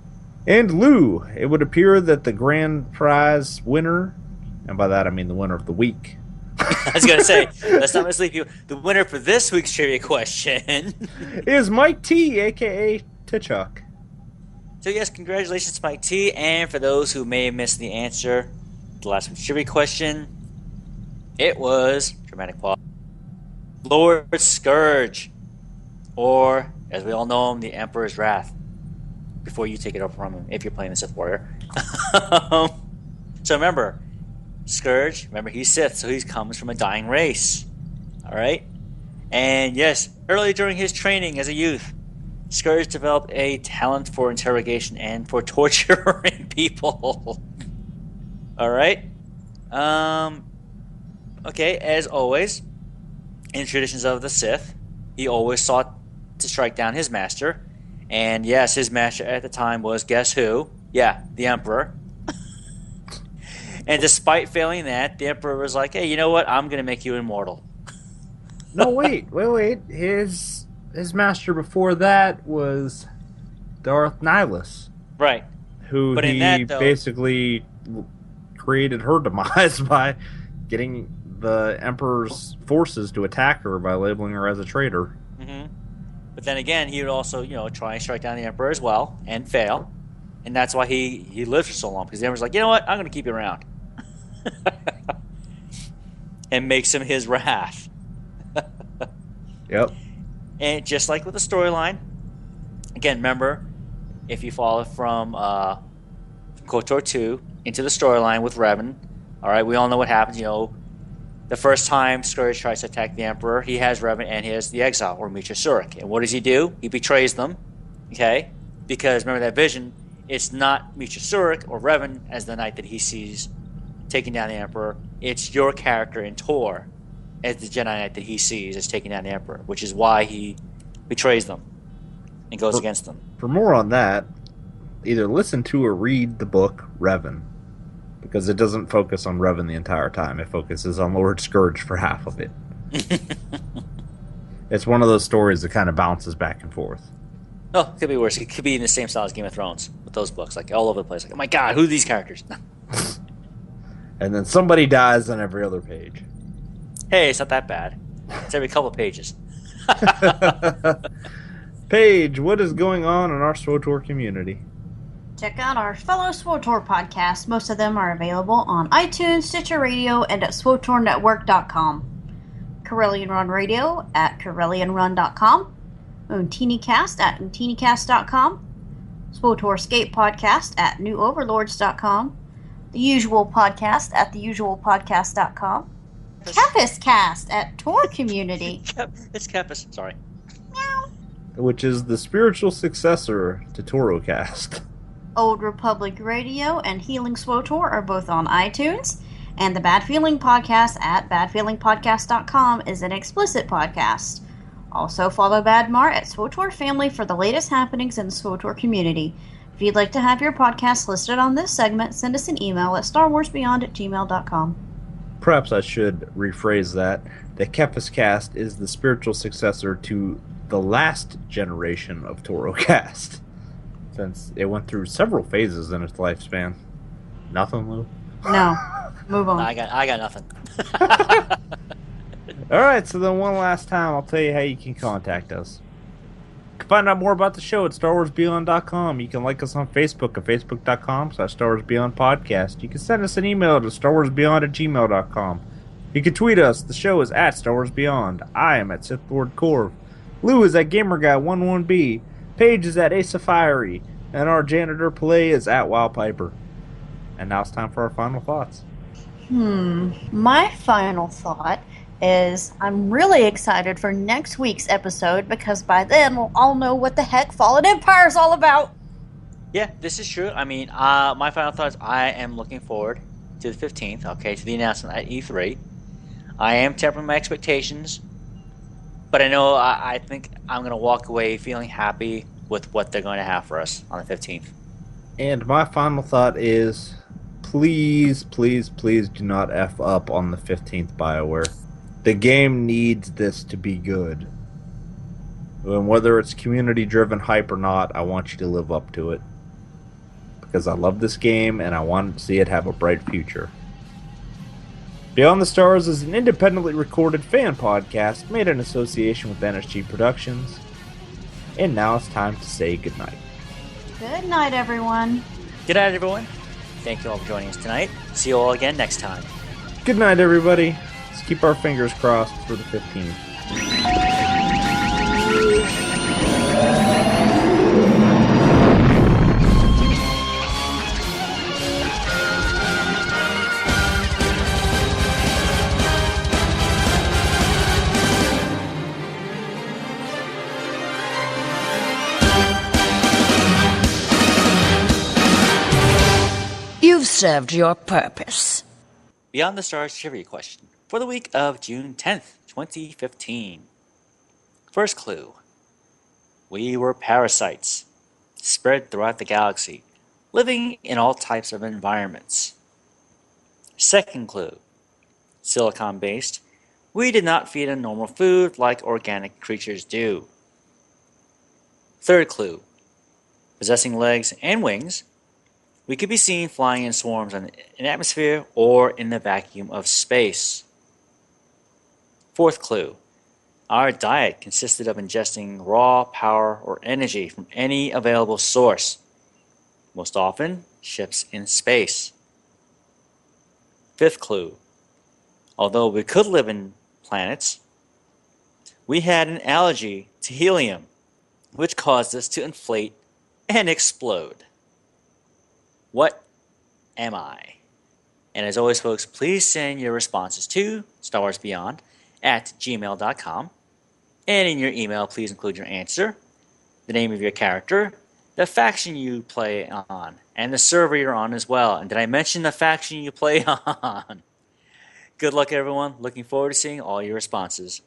[SPEAKER 5] And Lou, it would appear that the grand prize winner, and by that I mean the winner of the week.
[SPEAKER 3] I was going to say, let's not mislead you. The winner for this week's trivia question
[SPEAKER 5] is Mike T, a.k.a. T'Chuk.
[SPEAKER 3] So yes, congratulations, Mike T. And for those who may have missed the answer, the last week's trivia question, it was, dramatic pause, Lord Scourge, or, as we all know him, the Emperor's Wrath. Before you take it over from him, if you're playing the Sith Warrior. So remember, Scourge, remember he's Sith, so he comes from a dying race. Alright? And yes, early during his training as a youth, Scourge developed a talent for interrogation and for torturing people. Alright? Okay, as always, in traditions of the Sith, he always sought to strike down his master. And yes, his master at the time was, guess who? Yeah, the Emperor. And despite failing that, the Emperor was like, hey, you know what? I'm going to make you immortal.
[SPEAKER 5] No, wait. His master before that was Darth Nihilus.
[SPEAKER 3] Right.
[SPEAKER 5] Who
[SPEAKER 3] but
[SPEAKER 5] he basically created her demise by getting the Emperor's forces to attack her by labeling her as a traitor.
[SPEAKER 3] Mm-hmm. But then again, he would also, try and strike down the Emperor as well, and fail. And that's why he lived for so long, because the Emperor's like, you know what, I'm going to keep you around. And makes him his wrath.
[SPEAKER 5] Yep.
[SPEAKER 3] And just like with the storyline, again, remember, if you follow from KOTOR 2 into the storyline with Revan, alright, we all know what happens, the first time Scourge tries to attack the Emperor, he has Revan and he has the Exile, or Meetra Surik. And what does he do? He betrays them, okay? Because remember that vision, it's not Meetra Surik or Revan as the knight that he sees taking down the Emperor. It's your character in Tor as the Jedi Knight that he sees as taking down the Emperor, which is why he betrays them and goes against them.
[SPEAKER 5] For more on that, either listen to or read the book Revan, because it doesn't focus on Revan the entire time. It focuses on Lord Scourge for half of it. It's one of those stories that kind of bounces back and forth.
[SPEAKER 3] Oh, it could be worse. It could be in the same style as Game of Thrones with those books, like all over the place. Like, oh my god, who are these characters?
[SPEAKER 5] And then somebody dies on every other page.
[SPEAKER 3] Hey, it's not that bad. It's every couple of pages.
[SPEAKER 5] Paige, what is going on in our SWTOR community?
[SPEAKER 6] Check out our fellow SWTOR podcasts. Most of them are available on iTunes, Stitcher Radio, and at SWTORnetwork.com. Corellian Run Radio at CorellianRun.com. UntiniCast at UntiniCast.com. SWTOR Skate Podcast at NewOverlords.com. The Usual Podcast at TheUsualPodcast.com. Kepis Cast at Tor Community.
[SPEAKER 3] It's Kepis. Sorry.
[SPEAKER 6] Meow.
[SPEAKER 5] Which is the spiritual successor to ToroCast.
[SPEAKER 6] Old Republic Radio and Healing SWTOR are both on iTunes. And the Bad Feeling Podcast at badfeelingpodcast.com is an explicit podcast. Also follow Badmar at SWTOR Family for the latest happenings in the SWTOR community. If you'd like to have your podcast listed on this segment, send us an email at starwarsbeyond@gmail.com.
[SPEAKER 5] Perhaps I should rephrase that. The Kepis Cast is the spiritual successor to the last generation of ToroCast, since it went through several phases in its lifespan. Nothing, Lou?
[SPEAKER 6] No. Move on.
[SPEAKER 3] I got nothing.
[SPEAKER 5] Alright, so then one last time, I'll tell you how you can contact us. You can find out more about the show at StarWarsBeyond.com. You can like us on Facebook at Facebook.com/StarWarsBeyondPodcast. You can send us an email to StarWarsBeyond@gmail.com. You can tweet us. The show is at StarWarsBeyond. I am at SithLordCorv. Lou is at GamerGuy11B. Paige is at Asafiri. And our janitor Play is at WildPiper. And now it's time for our final thoughts.
[SPEAKER 6] My final thought is I'm really excited for next week's episode because by then we'll all know what the heck Fallen Empire is all about.
[SPEAKER 3] Yeah, this is true. I mean, my final thoughts, I am looking forward to the 15th, okay, to the announcement at E3. I am tempering my expectations, but I know I think I'm going to walk away feeling happy with what they're going to have for us on the 15th.
[SPEAKER 5] And my final thought is, please, please, please do not F up on the 15th BioWare. The game needs this to be good. And whether it's community-driven hype or not, I want you to live up to it. Because I love this game, and I want to see it have a bright future. Beyond the Stars is an independently recorded fan podcast made in association with NSG Productions. And now it's time to say goodnight.
[SPEAKER 6] Good night, everyone.
[SPEAKER 3] Good night, everyone. Thank you all for joining us tonight. See you all again next time.
[SPEAKER 5] Good night, everybody. Let's keep our fingers crossed for the 15th.
[SPEAKER 4] You've served your purpose.
[SPEAKER 3] Beyond the Stars trivia question for the week of June 10th, 2015. First clue. We were parasites, spread throughout the galaxy, living in all types of environments. Second clue. Silicon-based, we did not feed on normal food like organic creatures do. Third clue. Possessing legs and wings, we could be seen flying in swarms in an atmosphere or in the vacuum of space. Fourth clue. Our diet consisted of ingesting raw power or energy from any available source, most often ships in space. Fifth clue. Although we could live in planets, we had an allergy to helium, which caused us to inflate and explode. What am I? And as always, folks, please send your responses to StarWarsBeyond@gmail.com. And in your email, please include your answer, the name of your character, the faction you play on, and the server you're on as well. And did I mention the faction you play on? Good luck, everyone. Looking forward to seeing all your responses.